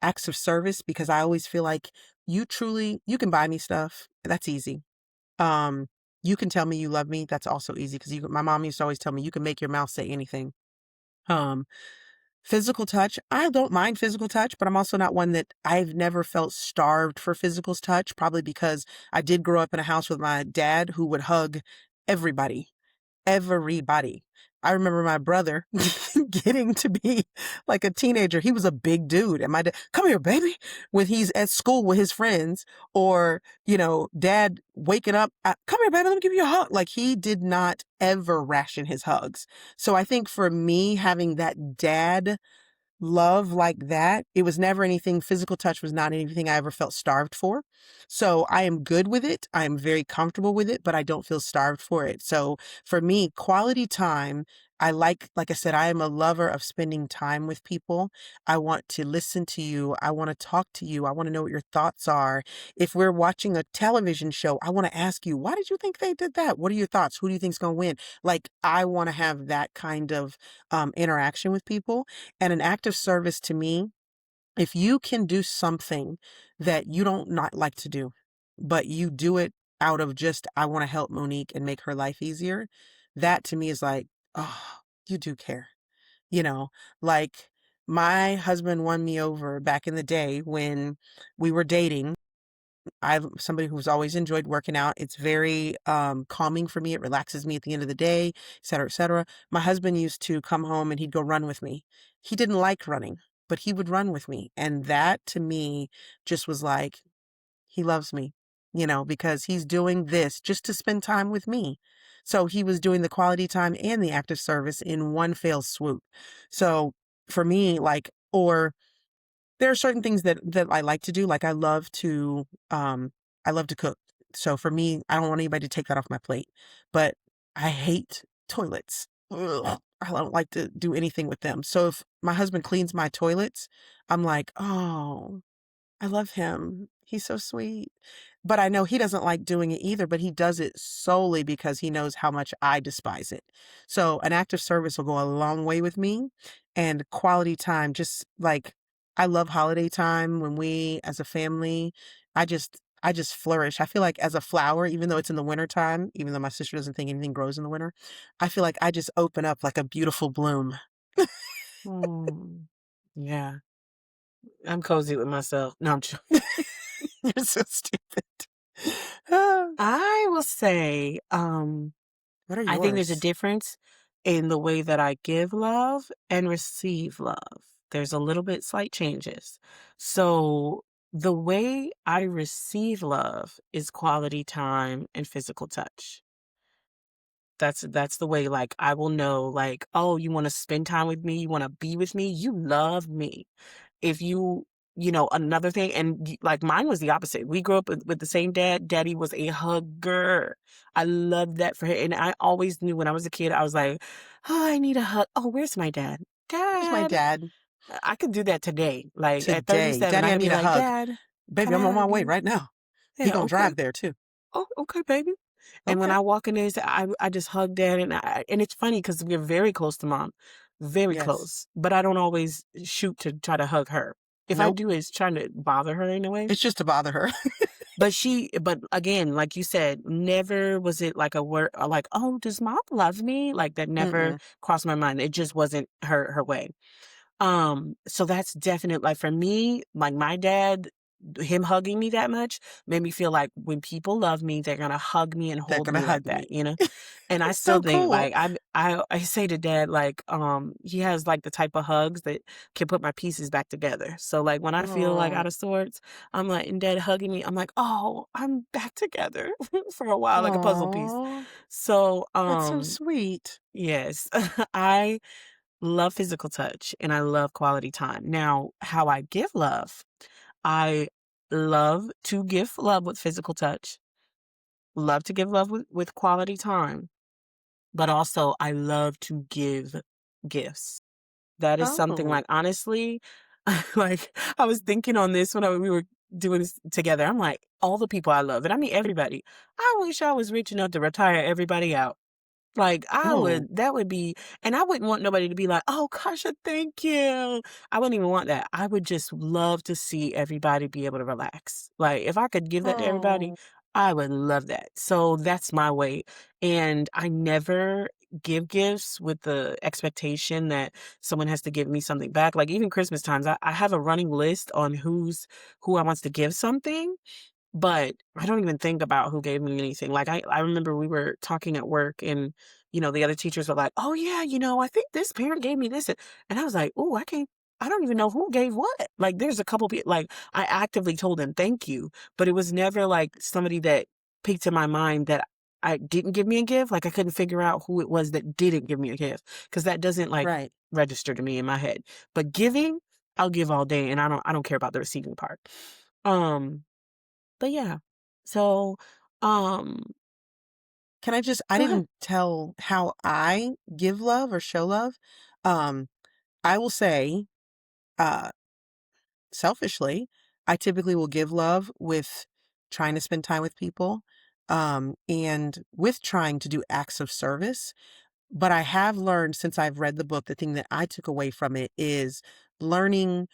Acts of service, because I always feel like you can buy me stuff. That's easy. Um, you can tell me you love me. That's also easy because my mom used to always tell me you can make your mouth say anything. Um, Physical touch, I don't mind physical touch, but I'm also not one that I've never felt starved for physical touch, probably because I did grow up in a house with my dad who would hug everybody. Everybody. I remember my brother getting to be like a teenager. He was a big dude. And my dad, come here, baby, when he's at school with his friends, or, dad waking up, come here, baby, let me give you a hug. Like he did not ever ration his hugs. So I think for me, having that dad love like that. It was never anything, physical touch was not anything I ever felt starved for. So I am good with it. I am very comfortable with it, but I don't feel starved for it. So for me, quality time, like I said, I am a lover of spending time with people. I want to listen to you. I want to talk to you. I want to know what your thoughts are. If we're watching a television show, I want to ask you, why did you think they did that? What are your thoughts? Who do you think's going to win? Like, I want to have that kind of interaction with people. And an act of service to me, if you can do something that you don't not like to do, but you do it out of just, I want to help Monique and make her life easier, that to me is like, oh, you do care. You know, like my husband won me over back in the day when we were dating. I'm somebody who's always enjoyed working out. It's very calming for me. It relaxes me at the end of the day, et cetera, et cetera. My husband used to come home and he'd go run with me. He didn't like running, but he would run with me. And that to me just was like, he loves me, because he's doing this just to spend time with me. So he was doing the quality time and the active service in one fell swoop. So for me, or there are certain things that I like to do. Like I love to cook. So for me, I don't want anybody to take that off my plate. But I hate toilets. Ugh. I don't like to do anything with them. So if my husband cleans my toilets, I'm like, oh, I love him. He's so sweet. But I know he doesn't like doing it either, but he does it solely because he knows how much I despise it. So an act of service will go a long way with me, and quality time, just like I love holiday time when we as a family, I just flourish. I feel like as a flower, even though it's in the winter time, even though my sister doesn't think anything grows in the winter, I feel like I just open up like a beautiful bloom. Mm. Yeah. I'm cozy with myself. No, I'm joking. You're so stupid. Ah, I will say, what are I think there's a yours? difference in the way that I give love and receive love. There's a little bit slight changes. So the way I receive love is quality time and physical touch. That's the way, like, I will know, like, oh, you want to spend time with me, you want to be with me, you love me. If another thing, and like mine was the opposite. We grew up with the same dad. Daddy was a hugger. I loved that for him. And I always knew when I was a kid, I was like, oh, I need a hug. Oh, where's my dad? Where's my Dad. dad I could do that today. Like at today? 37, I Daddy, I could be need a like, hug. Dad, can Baby, I I'm on my hug way you? right now. He Yeah, gonna okay. drive there too. Oh, okay, baby. And when Okay. I walk in there, I just hug dad, and it's funny because we're very close to mom, very Yes. close. But I don't always shoot to try to hug her. If I Nope. do, it's trying to bother her in a way. It's just to bother her. But again, like you said, never was it like a word like, "Oh, does mom love me?" Like that never Mm-mm. crossed my mind. It just wasn't her way. So that's definite. Like for me, like my dad, him hugging me that much made me feel like when people love me, they're gonna hug me and They're hold gonna me like hug that, me. you know? And I It's still so think cool. like I say to dad, like, he has like the type of hugs that can put my pieces back together. So like when I feel like Oh, out of sorts, I'm like, and dad hugging me, I'm like, oh, I'm back together for a while, like a puzzle piece. oh, So, that's so sweet. yes, I love physical touch and I love quality time. Now, how I give love, I love to give love with physical touch, love to give love with quality time, but also I love to give gifts. That is something Oh, like honestly, like I was thinking on this when we were doing this together. I'm like, all the people I love, and I mean everybody. I wish I was rich enough to retire everybody out. Like, oh, that would be, and I wouldn't want nobody to be like, "Oh, Kasha, thank you." I wouldn't even want that. I would just love to see everybody be able to relax. Like, if I could give that to everybody, oh, I would love that. So that's my way. And I never give gifts with the expectation that someone has to give me something back. Like even Christmas times, I have a running list on who I wants to give something. But I don't even think about who gave me anything. Like, I remember we were talking at work and, the other teachers were like, "Oh, yeah, I think this parent gave me this." And I was like, "Oh, I don't even know who gave what." Like, there's a couple people, like, I actively told them thank you, but it was never like somebody that piqued in my mind that I didn't give me a gift. Like, I couldn't figure out who it was that didn't give me a gift because that doesn't like right. register to me in my head. But giving, I'll give all day and I don't care about the receiving part. Um, but yeah. So, um I go ahead. didn't tell how I give love or show love. Um, I will say, uh, selfishly, I typically will give love with trying to spend time with people, and with trying to do acts of service. But I have learned since I've read the book, the thing that I took away from it is learning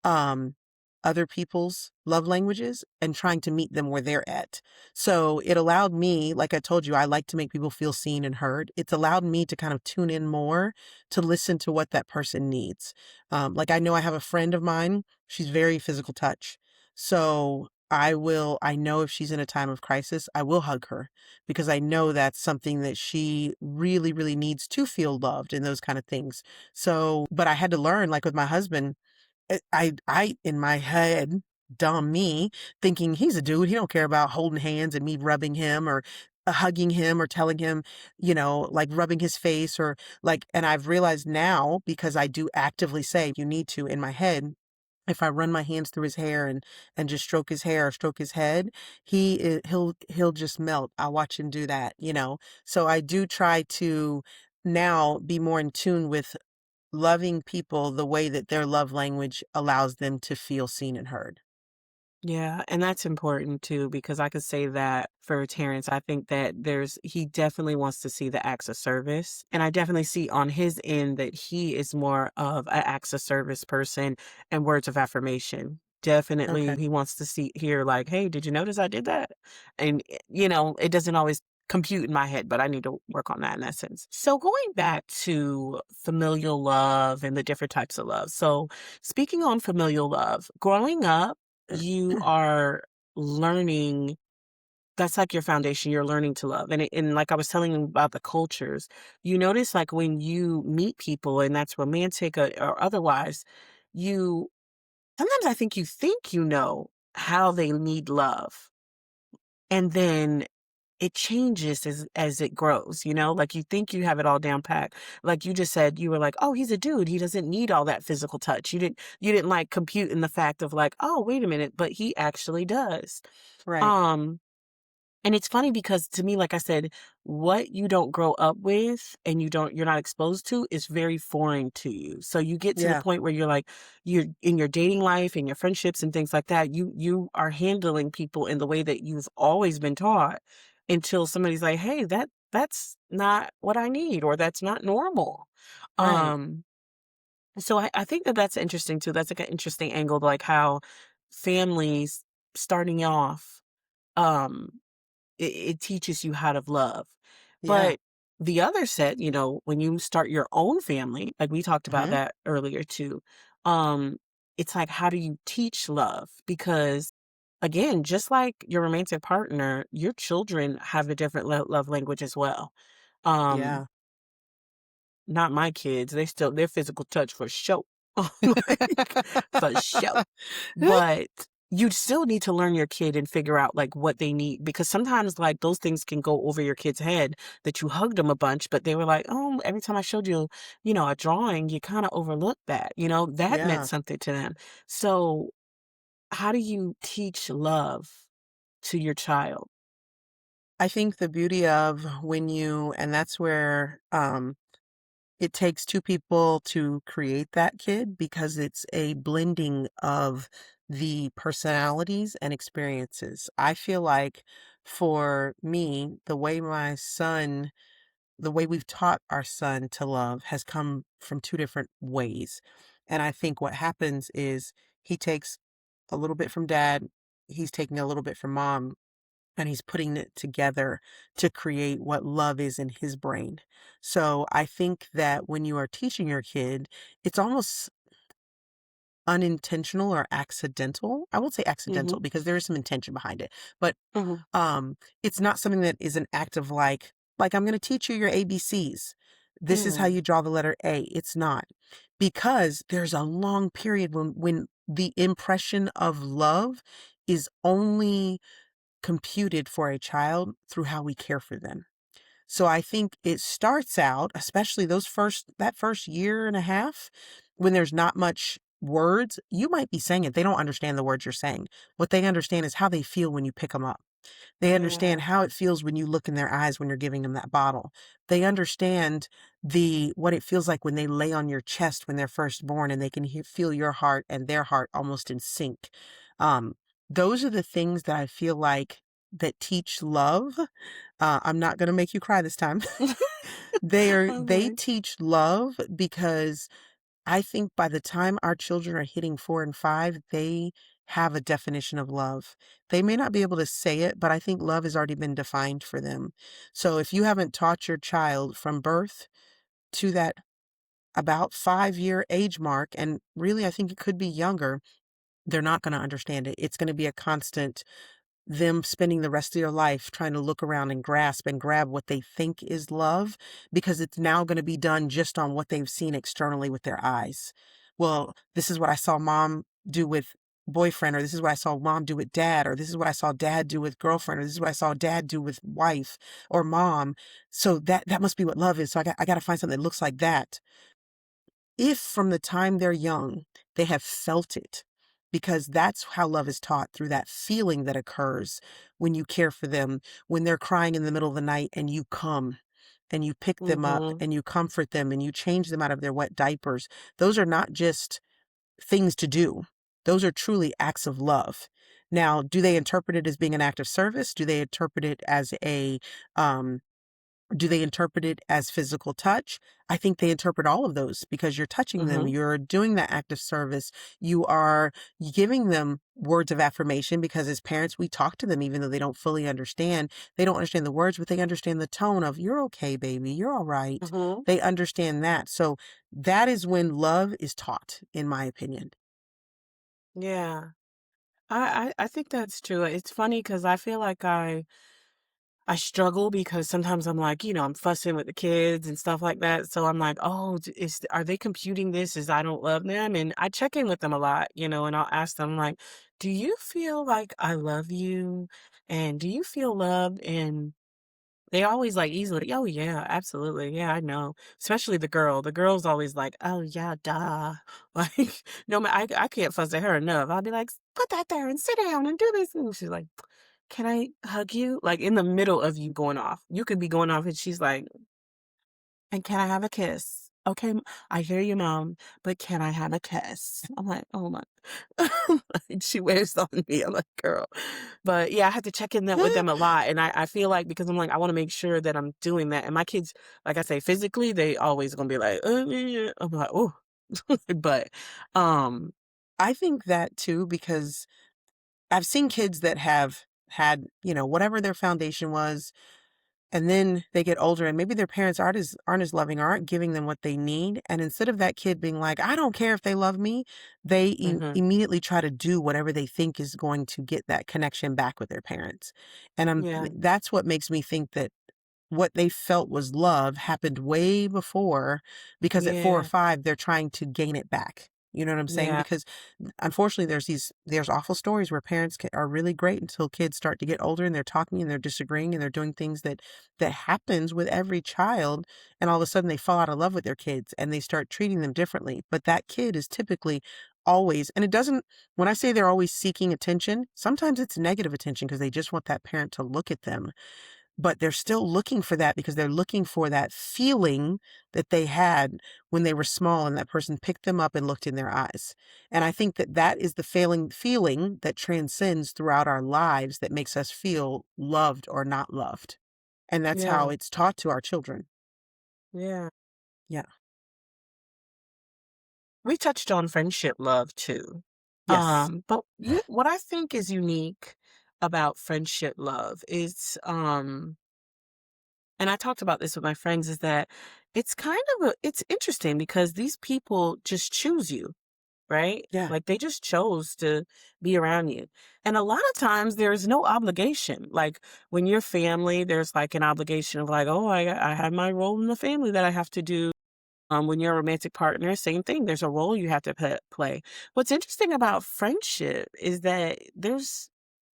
um other people's love languages and trying to meet them where they're at. So it allowed me, like I told you, I like to make people feel seen and heard. It's allowed me to kind of tune in more to listen to what that person needs. Like I know I have a friend of mine, she's very physical touch. So I know if she's in a time of crisis, I will hug her because I know that's something that she really, really needs to feel loved and those kind of things. So, but I had to learn, like with my husband, in my head, dumb me, thinking he's a dude. He don't care about holding hands and me rubbing him or hugging him or telling him, like rubbing his face or like, and I've realized now because I do actively say you need to in my head, if I run my hands through his hair and just stroke his hair or stroke his head, he'll just melt. I'll watch him do that. So I do try to now be more in tune with loving people the way that their love language allows them to feel seen and heard. Yeah, and that's important too because I could say that for Terrence, I think that he definitely wants to see the acts of service, and I definitely see on his end that he is more of an acts of service person and words of affirmation. Definitely, Okay. he wants to hear like, "Hey, did you notice I did that?" And it doesn't always compute in my head, but I need to work on that in that sense. So going back to familial love and the different types of love. So speaking on familial love, growing up you are learning that's like your foundation, you're learning to love, and like I was telling you about the cultures, you notice, like, when you meet people and that's romantic or otherwise, you sometimes I think you know how they need love, and then it changes as it grows, like, you think you have it all down pat. Like you just said, you were like, "Oh, he's a dude, he doesn't need all that physical touch." You didn't, like, compute in the fact of like, "Oh, wait a minute, but he actually does." Right. Um and it's funny because to me, like I said, what you don't grow up with and you're not exposed to is very foreign to you. So you get to the Yeah. point where you're in your dating life and your friendships and things like that, you are handling people in the way that you've always been taught until somebody's like, "Hey, that's not what I need," or "That's not normal." Right. Um So I think that that's interesting too. That's like an interesting angle, like how families starting off, um, it teaches you how to love. Yeah. But the other set, when you start your own family, like we talked about Hmm. that earlier too, um, it's like, how do you teach love? Because again, just like your romantic partner, your children have a different love language as well. Um, Yeah. Not my kids. Their physical touch for sure. Like, for sure. But you still need to learn your kid and figure out like what they need, because sometimes like those things can go over your kid's head, that you hugged them a bunch, but they were like, "Oh, every time I showed you, a drawing, you kind of overlooked that." That meant Yeah. something to them. So, how do you teach love to your child? I think the beauty of and that's where, it takes two people to create that kid, because it's a blending of the personalities and experiences. I feel like for me, the way we've taught our son to love has come from two different ways. And I think what happens is he takes a little bit from dad, he's taking a little bit from mom, and he's putting it together to create what love is in his brain. So I think that when you are teaching your kid, it's almost unintentional or accidental. I won't say accidental Mhm. because there is some intention behind it, but Mhm. it's not something that is an act of like I'm going to teach you your ABCs. This is how Yeah. you draw the letter A. It's not, because there's a long period when the impression of love is only computed for a child through how we care for them. So I think it starts out, especially that first year and a half, when there's not much words. You might be saying it. They don't understand the words you're saying. What they understand is how they feel when you pick them up. They understand Yeah. how it feels when you look in their eyes when you're giving them that bottle. They understand the what it feels like when they lay on your chest when they're first born, and they can feel your heart and their heart almost in sync. Um, those are the things that I feel like that teach love. I'm not going to make you cry this time. They Okay. teach love, because I think by the time our children are hitting 4 and 5, they have a definition of love. They may not be able to say it, but I think love has already been defined for them. So if you haven't taught your child from birth to that about 5 year age mark, and really I think it could be younger, they're not going to understand it. It's going to be a constant, them spending the rest of their life trying to look around and grasp and grab what they think is love, because it's now going to be done just on what they've seen externally with their eyes. Well, this is what I saw mom do with boyfriend, or this is what I saw mom do with dad, or this is what I saw dad do with girlfriend, or this is what I saw dad do with wife or mom. So that must be what love is. So I got to find something that looks like that. If from the time they're young, they have felt it, because that's how love is taught, through that feeling that occurs when you care for them, when they're crying in the middle of the night and you come and you pick them up Mhm. and you comfort them and you change them out of their wet diapers. Those are not just things to do. Those are truly acts of love. Now, do they interpret it as being an act of service? Um, Do they interpret it as physical touch? I think they interpret all of those, because you're touching them, Mhm. you're doing that act of service, you are giving them words of affirmation, because as parents, we talk to them even though they don't fully understand. They don't understand the words, but they understand the tone of, you're okay, baby, you're all right. Mhm. They understand that. So that is when love is taught, in my opinion. Yeah. I think that's true. It's funny because I feel like I struggle because sometimes I'm like, I'm fussing with the kids and stuff like that. So I'm like, oh, are they computing this as I don't love them? And I check in with them a lot, and I'll ask them like, do you feel like I love you? And do you feel loved? And they always like easily, oh yeah, absolutely. Yeah, I know. Especially the girl. The girl's always like, oh yeah, duh. Like, no, I can't fuss at her enough. I'll be like, put that there and sit down and do this. And she's like, can I hug you? Like in the middle of you going off. You could be going off and she's like, and can I have a kiss? Okay, I hear you, mom, but can I have a kiss? I'm like, oh my. Like, she wears on me. I'm like, girl. But yeah, I have to check in with them a lot. And I feel like because I'm like, I want to make sure that I'm doing that. And my kids, like I say, physically, they always gonna be like, yeah. I'm like, oh. But, um I think that too, because I've seen kids that have had, whatever their foundation was, and then they get older and maybe their parents aren't as loving or aren't giving them what they need. And instead of that kid being like, I don't care if they love me, they mhm. immediately try to do whatever they think is going to get that connection back with their parents. And Yeah, that's what makes me think that what they felt was love happened way before, because at 4 or yeah, 5 they're trying to gain it back. You know what I'm saying? yeah, Because unfortunately there's awful stories where parents are really great until kids start to get older and they're talking and they're disagreeing and they're doing things that happens with every child, and all of a sudden they fall out of love with their kids and they start treating them differently. But that kid is typically always, and it doesn't, when I say they're always seeking attention, sometimes it's negative attention because they just want that parent to look at them, but they're still looking for that because they're looking for that feeling that they had when they were small and that person picked them up and looked in their eyes. And I think that that is the failing feeling that transcends throughout our lives that makes us feel loved or not loved. And that's how yeah, it's taught to our children. yeah. Yeah. We touched on friendship love too. Yes. But what I think is unique about friendship love is, and I talked about this with my friends, is that it's kind of it's interesting because these people just choose you, right? Yeah. Like they just chose to be around you. And a lot of times there's no obligation. Like when you're family, there's like an obligation of like, oh, I have my role in the family that I have to do. When you're a romantic partner, same thing. There's a role you have to play. What's interesting about friendship is that there's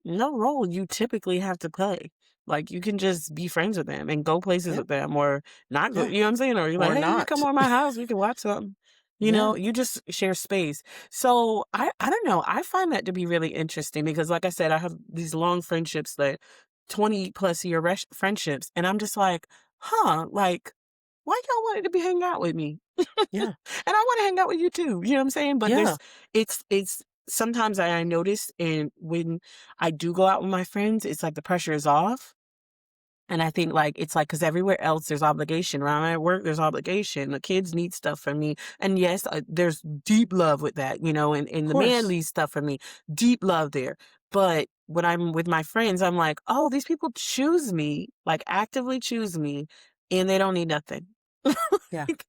no role you typically have to play. Like you can just be friends with them and go places Yeah. with them or not go, Yeah. you know what I'm saying? Or you're like, Or hey, you come not. over my house, we can watch something. Yeah. You just share space. So I don't know. I find that to be really interesting because like I said, I have these long friendships that 20 plus year friendships. And I'm just like, huh, like why y'all wanted to be hang out with me? Yeah. And I want to hang out with you too. You know what I'm saying? But Yeah. it's sometimes I notice, and when I do go out with my friends, it's like the pressure is off. And I think like it's like because everywhere else there's obligation. Around at work, there's obligation. The kids need stuff from me, and yes, there's deep love with that, and Of the man course. needs stuff from me, deep love there. But when I'm with my friends, I'm like, oh, these people choose me, like actively choose me, and they don't need nothing. Yeah. like,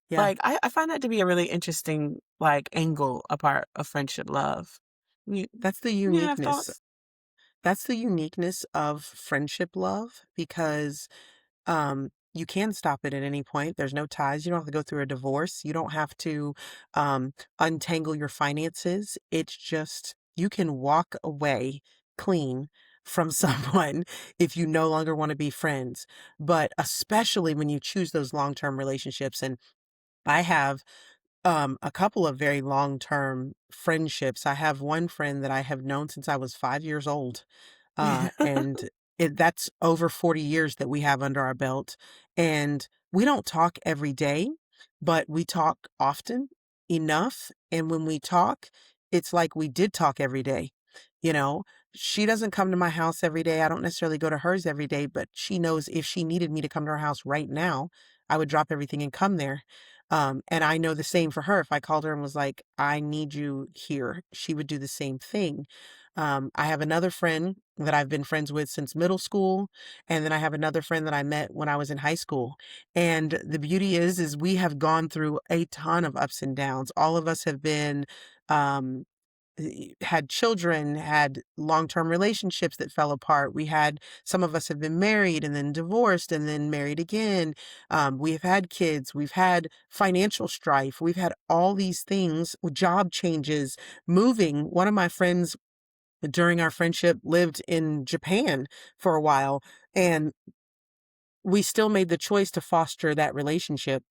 Yeah. I find that to be a really interesting like angle apart of friendship love. You, That's the you have uniqueness. thoughts? That's the uniqueness of friendship love, because you can stop it at any point. There's no ties. You don't have to go through a divorce. You don't have to untangle your finances. It's just you can walk away clean from someone if you no longer want to be friends. But especially when you choose those long-term relationships. And I have a couple of very long-term friendships. I have one friend that I have known since I was 5 years old. And that's over 40 years that we have under our belt. And we don't talk every day, but we talk often enough. And when we talk, it's like we did talk every day. You know, she doesn't come to my house every day. I don't necessarily go to hers every day, but she knows if she needed me to come to her house right now, I would drop everything and come there. And I know the same for her. If I called her and was like, I need you here, she would do the same thing. I have another friend that I've been friends with since middle school. And then I have another friend that I met when I was in high school. And the beauty is we have gone through a ton of ups and downs. All of us have been, um, had children, had long-term relationships that fell apart. We had, some of us have been married and then divorced and then married again. We have had kids. We've had financial strife. We've had all these things, job changes, moving. One of my friends during our friendship lived in Japan for a while, and we still made the choice to foster that relationship.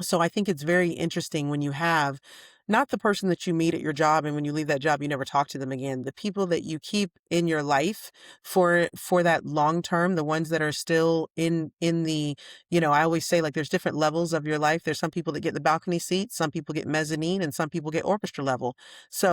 So I think it's very interesting when you have not the person that you meet at your job and when you leave that job you never talk to them again. The people that you keep in your life for that long term, the ones that are still in the, I always say, like, there's different levels of your life. There's some people that get the balcony seats, some people get mezzanine, and some people get orchestra level.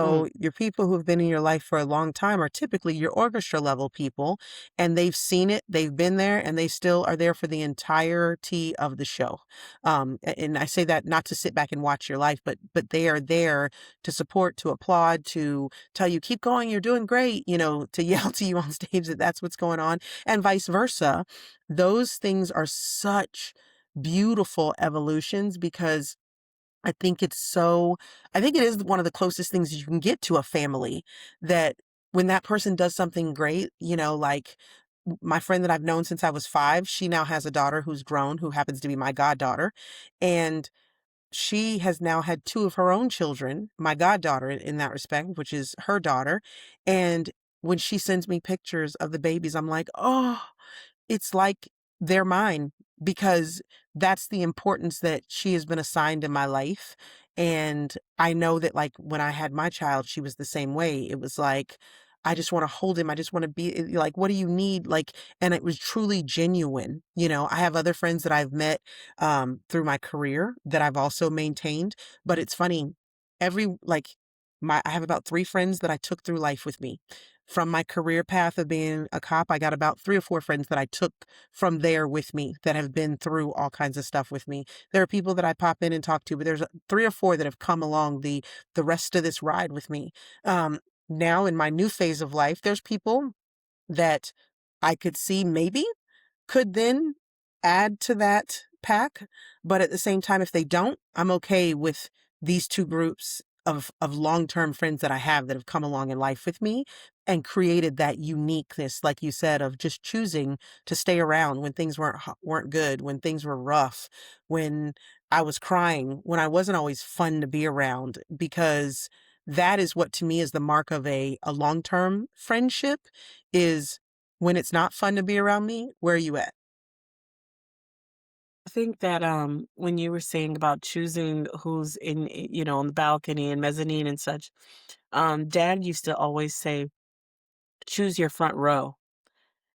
Mm. So your people who have been in your life for a long time are typically your orchestra level people, and they've seen it, they've been there, and they still are there for the entirety of the show. And I say that not to sit back and watch your life, but they are there to support, to applaud, to tell you, keep going, you're doing great, to yell to you on stage that that's what's going on, and vice versa. Those things are such beautiful evolutions because I think I think it is one of the closest things you can get to a family, that when that person does something great, like my friend that I've known since I was 5, she now has a daughter who's grown, who happens to be my goddaughter. And she has now had 2 of her own children, my goddaughter in that respect, which is her daughter. And when she sends me pictures of the babies, I'm like, oh, it's like they're mine, because that's the importance that she has been assigned in my life. And I know that, like, when I had my child, she was the same way. It was like, I just want to hold him. I just want to be like, what do you need? Like, and it was truly genuine. I have other friends that I've met through my career that I've also maintained. But it's funny, I have about 3 friends that I took through life with me. From my career path of being a cop, I got about 3 or 4 friends that I took from there with me that have been through all kinds of stuff with me. There are people that I pop in and talk to, but there's 3 or 4 that have come along the rest of this ride with me. Now in my new phase of life, there's people that I could see maybe could then add to that pack. But at the same time, if they don't, I'm okay with these 2 groups of long-term friends that I have that have come along in life with me and created that uniqueness, like you said, of just choosing to stay around when things weren't good, when things were rough, when I was crying, when I wasn't always fun to be around, because that is what to me is the mark of a long-term friendship, is when it's not fun to be around me, where are you at? I think that when you were saying about choosing who's on the balcony and mezzanine and such, Dad used to always say, choose your front row.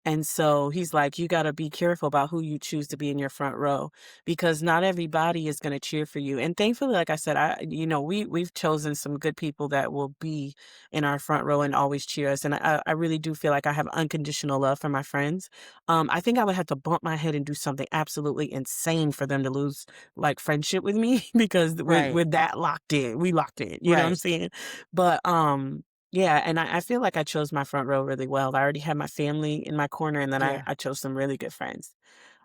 And so he's like, you got to be careful about who you choose to be in your front row, because not everybody is going to cheer for you. And thankfully, like I said, we've chosen some good people that will be in our front row and always cheer us. And I really do feel like I have unconditional love for my friends. I think I would have to bump my head and do something absolutely insane for them to lose like friendship with me because Right, we're that locked in. We locked in, you know what I'm right. saying? But yeah, and I feel like I chose my front row really well. I already had my family in my corner, and then Yeah, I chose some really good friends.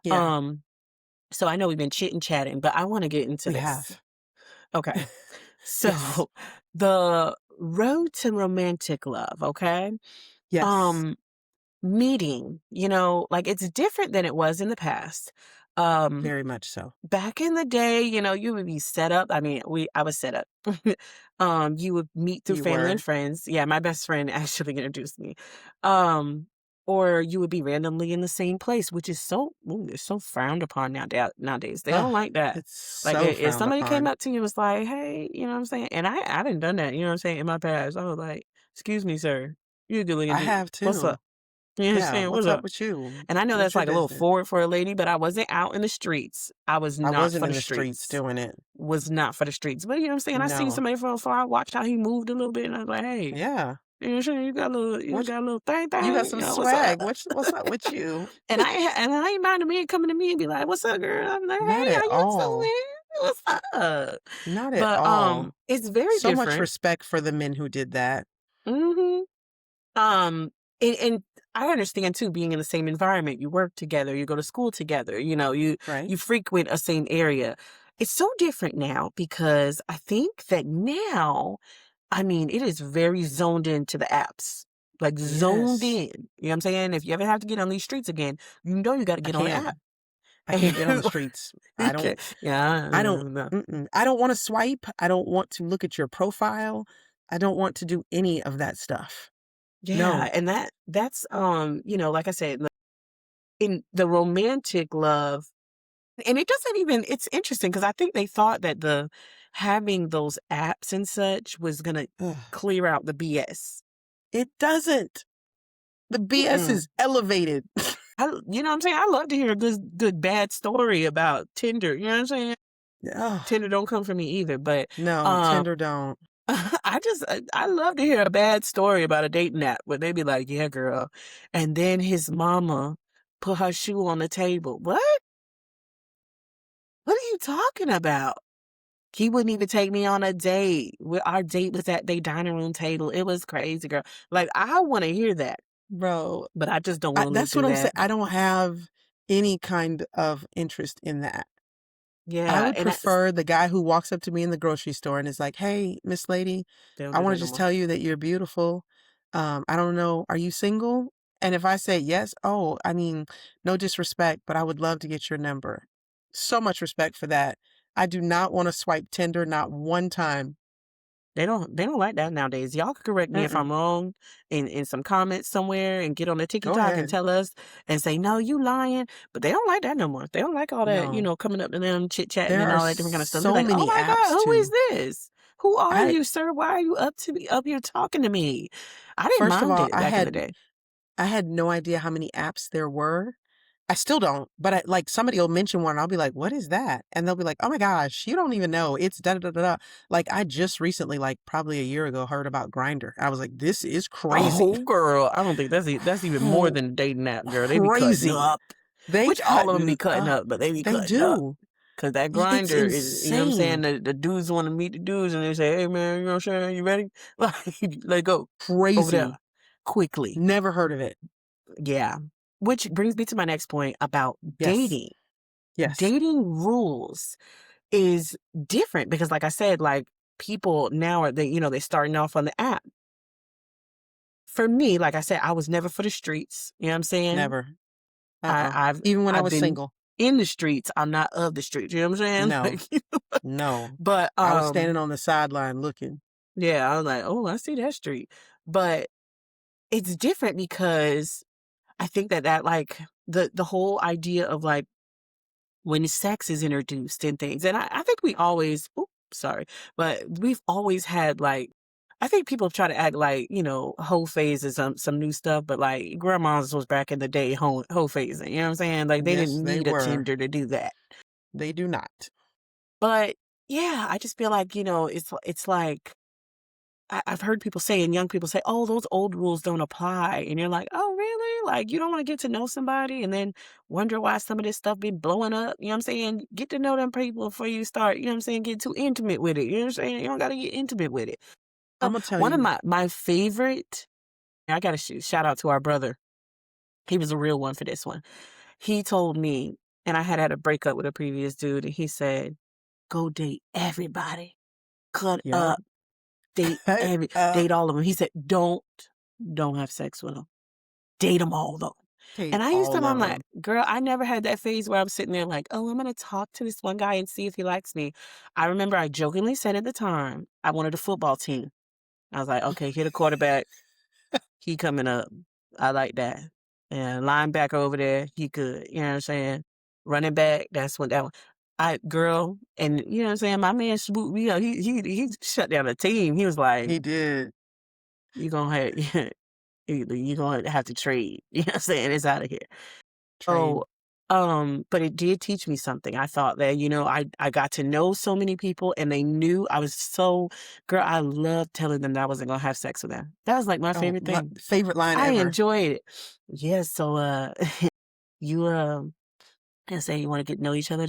yeah, Um, so I know we've been chit chatting, but I want to get into we this. have. Okay. Yes, So the road to romantic love, okay? yes, Um, meeting, like it's different than it was in the past. Um, very much so. Back in the day, you would be set up. I mean, I was set up. You would meet through You family and were. friends. Yeah, my best friend actually introduced me. Um, or you would be randomly in the same place, which is it's so frowned upon nowadays. They don't Ugh, like that. it's Like so if frowned somebody came upon. up to you and was like, "Hey," you know what I'm saying? And I didn't done that, you know what I'm saying, in my past. I was like, "Excuse me, sir. You're a good looking I dude. have What's too. up?" You know what I'm Yeah, saying? what's What's up up? with you? And I know What's that's your like a little business? forward for a lady, but I wasn't out in the streets. I was I not wasn't for in the the streets streets. doing it. Was not for the streets. But you know what I'm saying? I seen No. somebody from afar. I watched how he moved a little bit, and I was like, "Hey, Yeah. you know what I'm saying? You What got a little thing, you got thing. some What's up?" swag. What's up with you? And I ain't mind a man coming to me and be like, "What's up, girl?" I'm like, Not "Hey, at how you all. doing? What's up?" Not at But all. it's very So much different. respect for the men who did that. Hmm. Um, and I understand too, being in the same environment, you work together, you go to school together, Right? you frequent a same area. It's so different now because I think that now, I mean, it is very zoned into the apps. Like zoned Yes. in. You know what I'm saying? If you ever have to get on these streets again, you got to I get on the can't. app. I And can't get on the streets. you can, yeah, I don't want to swipe. I don't want to look at your profile. I don't want to do any of that stuff. yeah, No. and that's like I said, in the romantic love. And it doesn't even it's interesting because I think they thought that the having those apps and such was gonna Ugh. clear out the BS. It doesn't. The BS Mm-mm. is elevated. You know what I'm saying? I love to hear a good bad story about Tinder. You know what I'm saying? Ugh. Tinder don't come for me either, but No, um Tinder don't. I love to hear a bad story about a dating app where they be like, "Yeah, girl," and then his mama put her shoe on the table. What? What are you talking about? He wouldn't even take me on a date. Our date was at their dining room table. It was crazy, girl. Like, I want to hear that, Bro, but I just don't want to live that's what through I'm saying. that. I don't have any kind of interest in that. I Yeah, would and prefer the guy who walks up to me in the grocery store and is like, "Hey, Miss Lady, they don't I do want that to no just more. tell you that you're beautiful. I don't know, are you single?" And if I say yes, oh, I mean, no disrespect, but I would love to get your number. So much respect for that. I do not want to swipe Tinder, not one time. They don't like that nowadays. Y'all can correct me if Mm-mm. I'm wrong in some comments somewhere and get on the Go TikTok and ahead. tell us and say, no, you lying. But they don't like that no more. They don't like all that, No, coming up to them, chit chatting there and are all that different kind of stuff. They're so like, oh many my God, apps who is too. this? Who are I you, sir? Why are you up here talking to me? I didn't First of mind all, it back in the day. I had no idea how many apps there were. I still don't, but like somebody will mention one, I'll be like, "What is that?" And they'll be like, "Oh my gosh, you don't even know. It's da da da da." Da." Like I just recently, like probably a year ago, heard about Grinder. I was like, "This is crazy, Oh, girl, I don't think that's even more oh, than a dating app, girl. They be cutting crazy." up, They which all of them be cutting cutting up. up, but they be They cutting up. do. 'Cause that It's grinder is, what I'm saying, insane, the dudes wanna meet the dudes and they say, "Hey, man," you know what I'm saying, "You ready?" Like, "Let's go. Over there. crazy. Quickly." Never heard of it. Yeah. Which brings me to my next point about Yes, dating. yes. Dating rules is different because like I said, like, people now are they starting off on the app. For me, like I said, I was never for the streets, you know what I'm saying? Never. I I've Even when I I've was been single. in the streets, I'm not of the streets, you know what I'm saying? No, Like, no. but, I was standing on the sideline looking. yeah, I was like, "Oh, I see that street." But it's different because I think that like the whole idea of like when sex is introduced and things, and I think we always, oops, sorry, but we've always had like, I think people try to act like, whole phase is some new stuff, but like grandma's was back in the day, whole phasing, you know what I'm saying? Like they Yes, didn't they need a were. Tinder to do that. They do not. But yeah, I just feel like, it's like, I've heard people say and young people say, "Oh, those old rules don't apply." And you're like, "Oh, really? Like, you don't want to get to know somebody and then wonder why some of this stuff be blowing up?" You know what I'm saying? Get to know them people before you start, you know what I'm saying, get too intimate with it. You know what I'm saying? You don't got to get intimate with it. I'm gonna tell One of you. my favorite, I got to shout out to our brother. He was a real one for this one. He told me, and I had a breakup with a previous dude, and he said, "Go date everybody. Cut Yep. up. Date Cut up. date all of them." He said, "Don't have sex with them. Date them all though." Date And I used to all I'm of like, them. "Girl, I never had that phase where I was sitting there like, oh, I'm gonna talk to this one guy and see if he likes me." I remember I jokingly said at the time, I wanted a football team. I was like, "Okay, hit a quarterback. He coming up. I like that. And linebacker over there, he good." You know what I'm saying? Running back, that's what that one. Girl, and you know what I'm saying? My man swooped me up. He shut down the team. He was like, He did. "You gonna have you gonna have to trade." You know what I'm saying? It's out of here. Trade. So, but it did teach me something. I thought that, I got to know so many people and they knew I was so, girl, I loved telling them that I wasn't gonna have sex with them. That was like my Oh, favorite thing. favorite line I ever. enjoyed it. Yeah, so you and say you want to get to know each other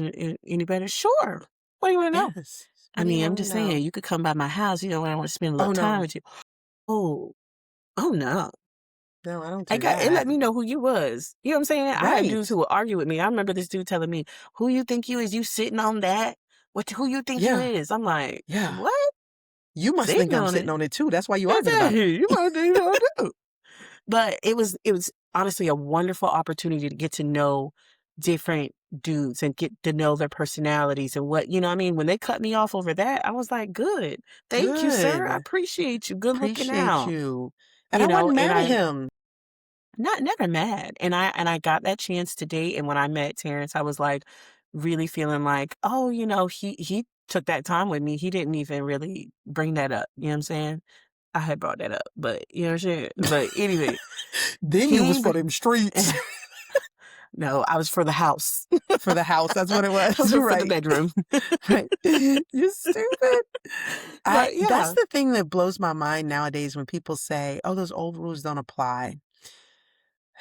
any better? Sure. What do you want to know? Yes. I What do you mean, I'm want to just saying, know? you could come by my house, when I want to spend a little Oh time no. with you. Oh, oh no. No, I don't do It let that. me know who you was. You know what I'm saying? I had dudes Right. who would argue with me. I remember this dude telling me, "Who you think you is? You sitting on that? Who you think you Yeah. is?" I'm like, Yeah. "What? You must think Sitting I'm on sitting it?" on it too. That's why you arguing about it. Exactly. You might think so too. But it was honestly a wonderful opportunity to get to know different dudes and get to know their personalities and what, you know what I mean? When they cut me off over that, I was like, "Good. Thank you, sir. I Good. appreciate you. Good looking Appreciate out." you. And I wasn't And mad at I him. not never mad. And I got that chance to date, and when I met Terrence, I was like really feeling like, "Oh, he took that time with me, he didn't even really bring that up. You know what I'm saying? I had brought that up, but you know what I'm saying? But anyway, Then you he was ain't for bring them streets. No, I was for the house. For the house. That's what it I was. was for the Right. bedroom. Right. You're stupid. But That's yeah. the thing that blows my mind nowadays when people say, "Oh, those old rules don't apply."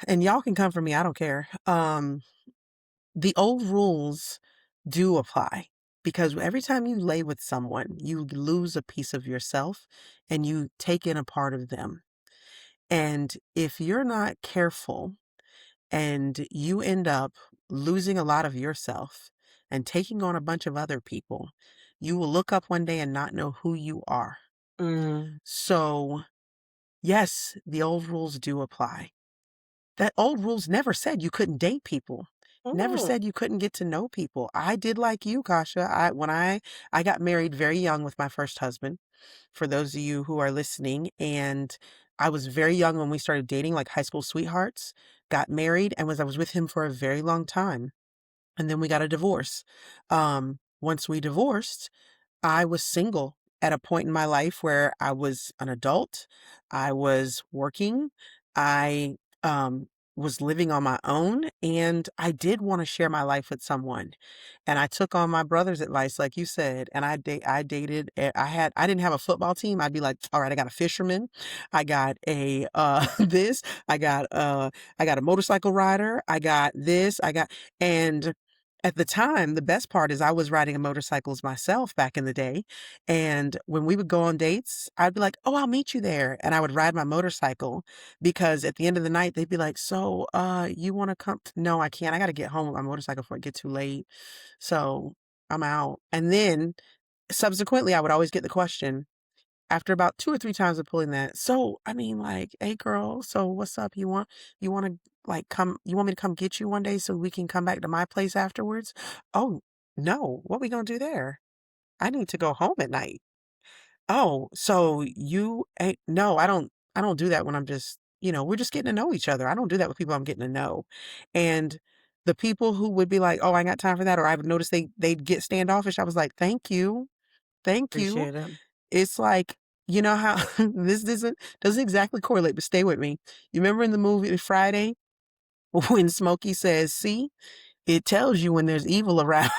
And y'all can come for me, I don't care. The old rules do apply because every time you lay with someone, you lose a piece of yourself and you take in a part of them. And if you're not careful and you end up losing a lot of yourself and taking on a bunch of other people, you will look up one day and not know who you are. Mm. So, yes, the old rules do apply. That old rules never said you couldn't date people. Never Mm. said you couldn't get to know people. I did like you, Kasha. I got married very young with my first husband, for those of you who are listening, and I was very young when we started dating, like high school sweethearts, got married, and I was with him for a very long time. And then we got a divorce. Once we divorced, I was single at a point in my life where I was an adult. I was working. I was living on my own, and I did want to share my life with someone. And I took on my brother's advice, like you said, and I dated. I didn't have a football team. I'd be like, all right, I got a fisherman, I got a this, I got a motorcycle rider, I got this, and at the time, the best part is I was riding motorcycles myself back in the day. And when we would go on dates, I'd be like, oh, I'll meet you there. And I would ride my motorcycle because at the end of the night, they'd be like, so, you want to come? No, I can't. I got to get home with my motorcycle before it get too late. So I'm out. And then subsequently, I would always get the question after about 2 or 3 times of pulling that. So, I mean, like, hey girl, so what's up? You want to like come, you want me to come get you one day so we can come back to my place afterwards? Oh, no. What we going to do there? I need to go home at night. Oh, so you ain't, no, I don't do that when I'm just, we're just getting to know each other. I don't do that with people I'm getting to know. And the people who would be like, oh, I ain't got time for that, or I would notice they'd get standoffish. I was like, thank you. Thank you. Appreciate it. It's like, you know how this doesn't exactly correlate, but stay with me. You remember in the movie Friday when Smokey says, see, it tells you when there's evil around.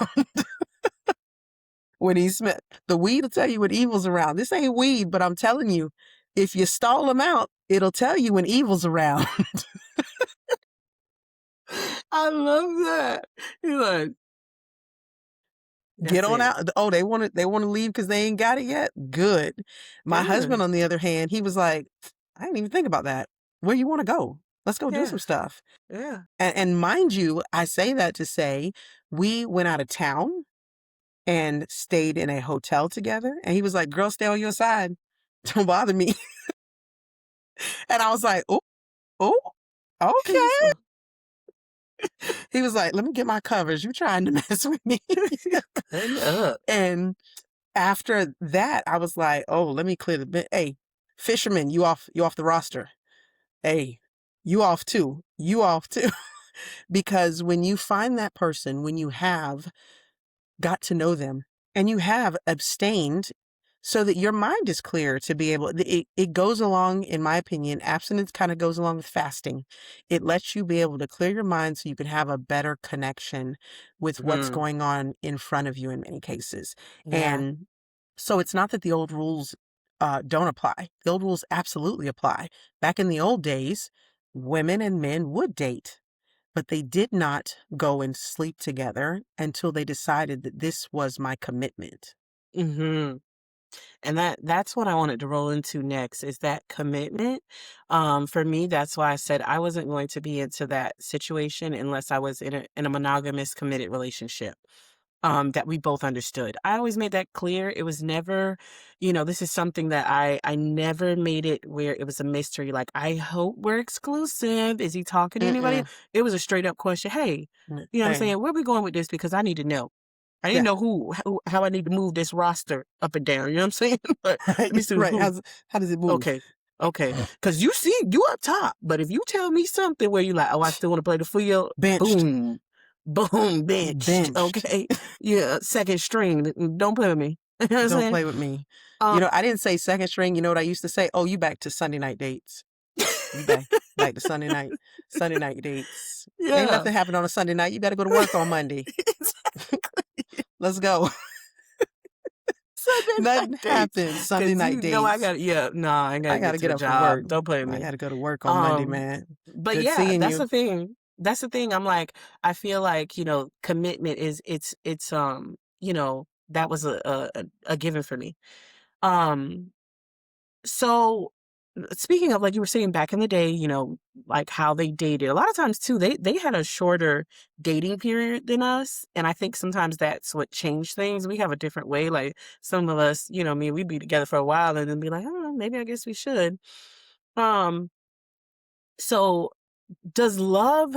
When he smell the weed will tell you when evil's around. This ain't weed, but I'm telling you, if you stall them out, it'll tell you when evil's around. I love that. You're like, Get that's on it. out. Oh, they want to leave because they ain't got it yet. Good. My husband, Good. on the other hand, he was like, I didn't even think about that. Where you want to go? Let's go do Yeah. some stuff. Yeah. And mind you, I say that to say we went out of town and stayed in a hotel together. And he was like, girl, stay on your side. Don't bother me. And I was like, oh, oh, He's okay. He was like, let me get my covers. You trying to mess with me. cutting up. And after that, I was like, oh, let me clear the bit. Hey, fisherman, you off the roster. Hey, you off too. You off too. Because when you find that person, when you have got to know them and you have abstained so that your mind is clear to be able, it goes along, in my opinion, abstinence kind of goes along with fasting. It lets you be able to clear your mind so you can have a better connection with what's Mm. going on in front of you in many cases. Yeah. And so it's not that the old rules don't apply. The old rules absolutely apply. Back in the old days, women and men would date, but they did not go and sleep together until they decided that this was my commitment. Mm-hmm. And that's what I wanted to roll into next is that commitment. For me, that's why I said I wasn't going to be into that situation unless I was in a monogamous committed relationship. That we both understood. I always made that clear. It was never, this is something that I never made it where it was a mystery. Like, I hope we're exclusive. Is he talking to anybody? Mm-mm. It was a straight up question. Hey, you know what I'm Hey, saying? Where we going with this? Because I need to know. I didn't yeah, know how I need to move this roster up and down. You know what I'm saying? But right, let me see right. who. How does it move? Okay. Okay. Because you see, you up top. But if you tell me something where you like, oh, I still want to play the field, Benched. boom. Boom, benched. Benched. Okay. Yeah. Second string. Don't play with me. You know what I'm Don't saying? play with me. Um, I didn't say second string. You know what I used to say? Oh, you back to Sunday night dates. You back to Sunday night dates. Ain't yeah. nothing happened on a Sunday night. You got to go to work on Monday. Let's go. Sunday night Nothing dates. happened Sunday Cause night you know I dates. got yeah, nah, I gotta I got get to to get the up for job. work. Don't play with I me. got to go to work on Monday, Um, man. but Good yeah, seeing that's you. the thing. That's the thing. I'm like, I feel like, commitment is it's that was a given for me. Um, so speaking of, like you were saying back in the day, like how they dated, a lot of times too, they had a shorter dating period than us. And I think sometimes that's what changed things. We have a different way. Like some of us, me, we'd be together for a while and then be like, oh, maybe I guess we should. Um, so does love,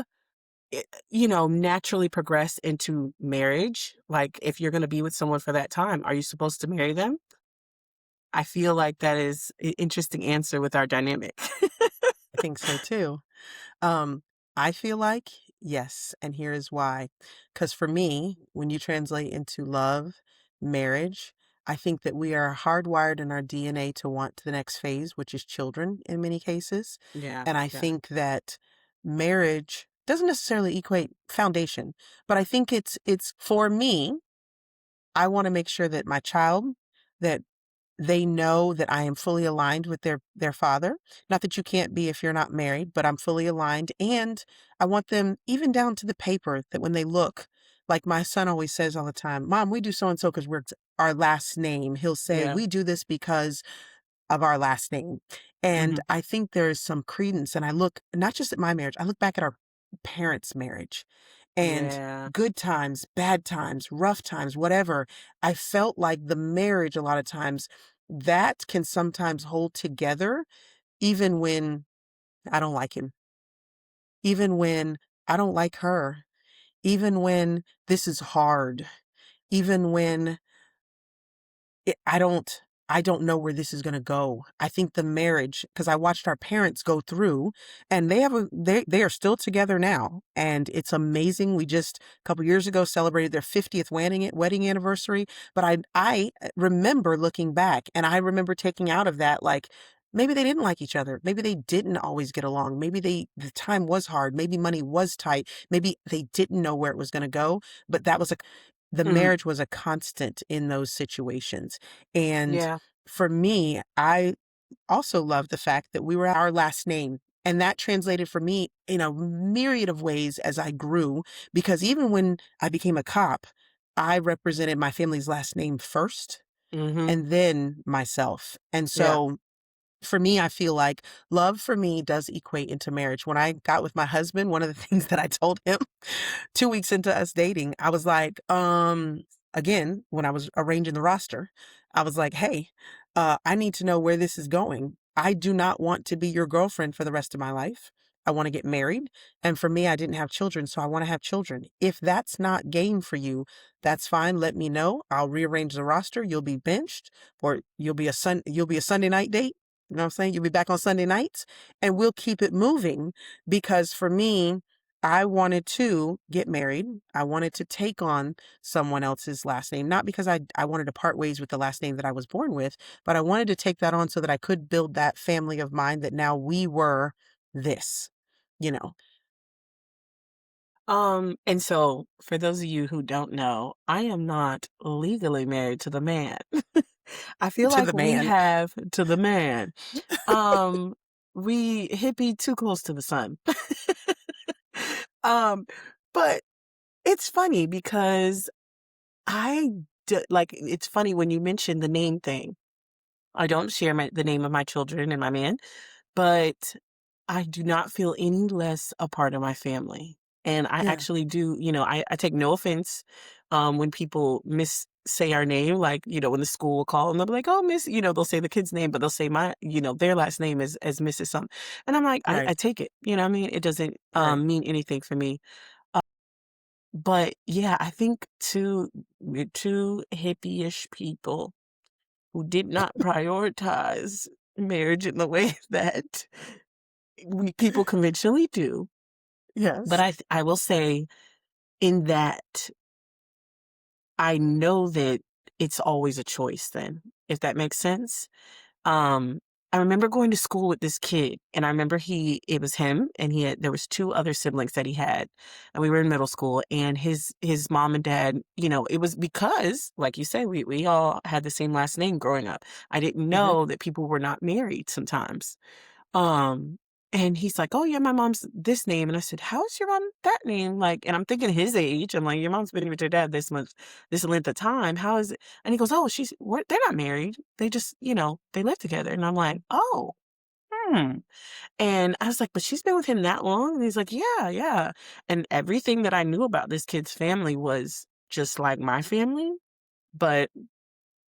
naturally progress into marriage? Like if you're going to be with someone for that time, are you supposed to marry them? I feel like that is an interesting answer with our dynamic. I think so too. Um, I feel like yes, and here is why. Because for me, when you translate into love, marriage, I think that we are hardwired in our DNA to want to the next phase, which is children in many cases. Yeah, And I yeah. think that marriage doesn't necessarily equate foundation, but I think it's for me, I want to make sure that my child, that they know that I am fully aligned with their father. Not that you can't be if you're not married, but I'm fully aligned. And I want them, even down to the paper, that when they look, like my son always says all the time, Mom, we do so and so because we're our last name. He'll say, Yeah. we do this because of our last name. And Mhm. I think there's some credence. And I look not just at my marriage, I look back at our parents' marriage and Yeah. good times, bad times, rough times, whatever. I felt like the marriage, a lot of times, that can sometimes hold together, even when I don't like him, even when I don't like her, even when this is hard, even when I don't know where this is going to go. I think the marriage, because I watched our parents go through, and they are still together now, and it's amazing. We just a couple years ago celebrated their 50th wedding anniversary, but I remember looking back, and I remember taking out of that, like, maybe they didn't like each other, maybe they didn't always get along, maybe the time was hard, maybe money was tight, maybe they didn't know where it was going to go, but the Mhm. marriage was a constant in those situations. And Yeah. for me, I also love the fact that we were our last name. And that translated for me in a myriad of ways as I grew, because even when I became a cop, I represented my family's last name first Mhm. and then myself. And Yeah. so for me, I feel like love for me does equate into marriage. When I got with my husband, one of the things that I told him 2 weeks into us dating, I was like, again, when I was arranging the roster, I was like, hey, I need to know where this is going. I do not want to be your girlfriend for the rest of my life. I want to get married. And for me, I didn't have children, so I want to have children. If that's not game for you, that's fine. Let me know. I'll rearrange the roster. You'll be benched, or you'll be a Sunday night date. You know what I'm saying? You'll be back on Sunday nights, and we'll keep it moving, because for me, I wanted to get married. I wanted to take on someone else's last name, not because I wanted to part ways with the last name that I was born with, but I wanted to take that on so that I could build that family of mine, that now we were this, you know, And so for those of you who don't know, I am not legally married to the man. I feel to like the we man. have to the man. Um, we hippie too close to the sun. Um, but it's funny because it's funny when you mention the name thing. I don't share the name of my children and my man, but I do not feel any less a part of my family. And I Yeah, actually do, I take no offense when people say our name, like, when the school will call and they'll be like, oh, Miss, they'll say the kid's name, but they'll say their last name is as Mrs. Something. And I'm like, I right, take it, what I mean? It doesn't right. mean anything for me. But yeah, I think we're two hippie-ish people who did not prioritize marriage in the way that people conventionally do. But Yes. I will say in that I know that it's always a choice then, if that makes sense. Um, I remember going to school with this kid, and I remember it was him, and there was 2 other siblings that he had, and we were in middle school, and his mom and dad, it was because, like you say, we all had the same last name growing up. I didn't Mhm. know that people were not married sometimes. Um, and he's like, "Oh, yeah, my mom's this name." And I said, "How is your mom that name?" Like, and I'm thinking his age. I'm like, "Your mom's been with your dad this length of time. How is it?" And he goes, "Oh, they're not married. They just, they live together." And I'm like, "Oh, hmm." And I was like, "But she's been with him that long?" And he's like, "Yeah, yeah." And everything that I knew about this kid's family was just like my family, but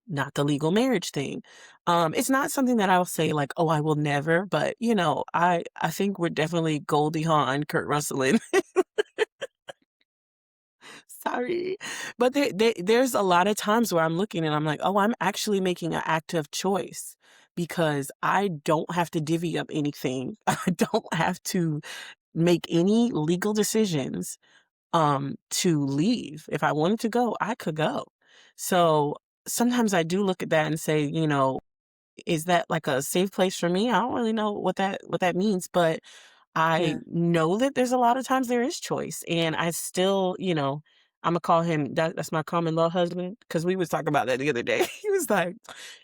not the legal marriage thing. It's not something that I'll say like, "Oh, I will never," but, I think we're definitely Goldie Hawn, Kurt Russell, and sorry. But there's a lot of times where I'm looking and I'm like, "Oh, I'm actually making an active choice because I don't have to divvy up anything. I don't have to make any legal decisions, to leave. If I wanted to go, I could go." So, sometimes I do look at that and say, is that like a safe place for me? I don't really know what that means, but I Yeah. know that there's a lot of times there is choice, and I still, Imma call him that's my common law husband because we was talking about that the other day. He was like,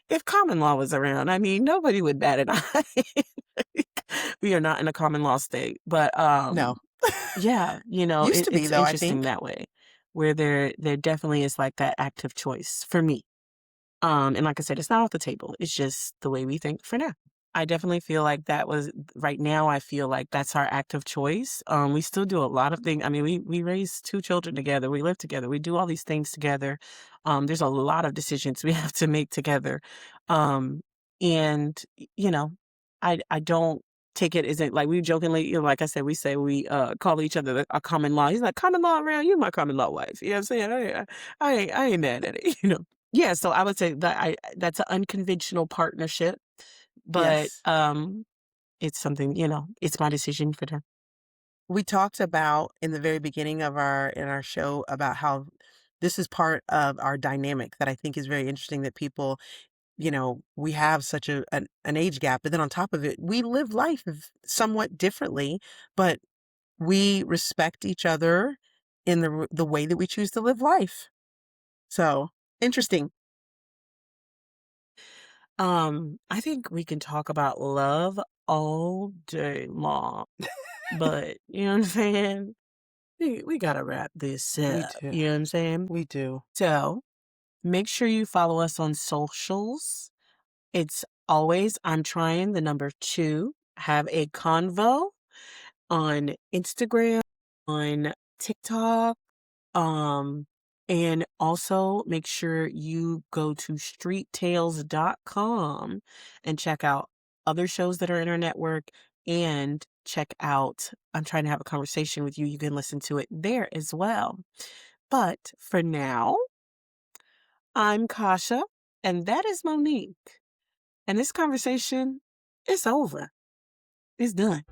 "If common law was around, I mean, nobody would bat an eye." We are not in a common law state, but, No. yeah, Used to be it's though, I interesting think. that way, where there definitely is like that active choice for me. And like I said, it's not off the table. It's just the way we think for now. I definitely feel like right now, I feel like that's our active choice. We still do a lot of things. I mean, we raise 2 children together. We live together. We do all these things together. There's a lot of decisions we have to make together. Um, and I don't take it as like we jokingly, like I said, we say we call each other a common law. He's like, "Common law around you, my common law wife." You know what I'm saying? I ain't mad at it, Yeah, so I would say that's an unconventional partnership, but, Yes. it's something, it's my decision for them. We talked about in the very beginning of our show about how this is part of our dynamic that I think is very interesting that people, we have such an age gap, but then on top of it, we live life somewhat differently, but we respect each other in the way that we choose to live life. So, interesting. I think we can talk about love all day long, but, you know what I'm saying? We gotta wrap this We up, do. you know what I'm saying? We do. So, make sure you follow us on socials. It's always I'm trying the number 2, have a convo on Instagram, on TikTok, um, and also make sure you go to streettales.com and check out other shows that are in our network and check out I'm trying to have a conversation with you. You can listen to it there as well. But for now, I'm Kasha, and that is Monique. And this conversation is over. It's done.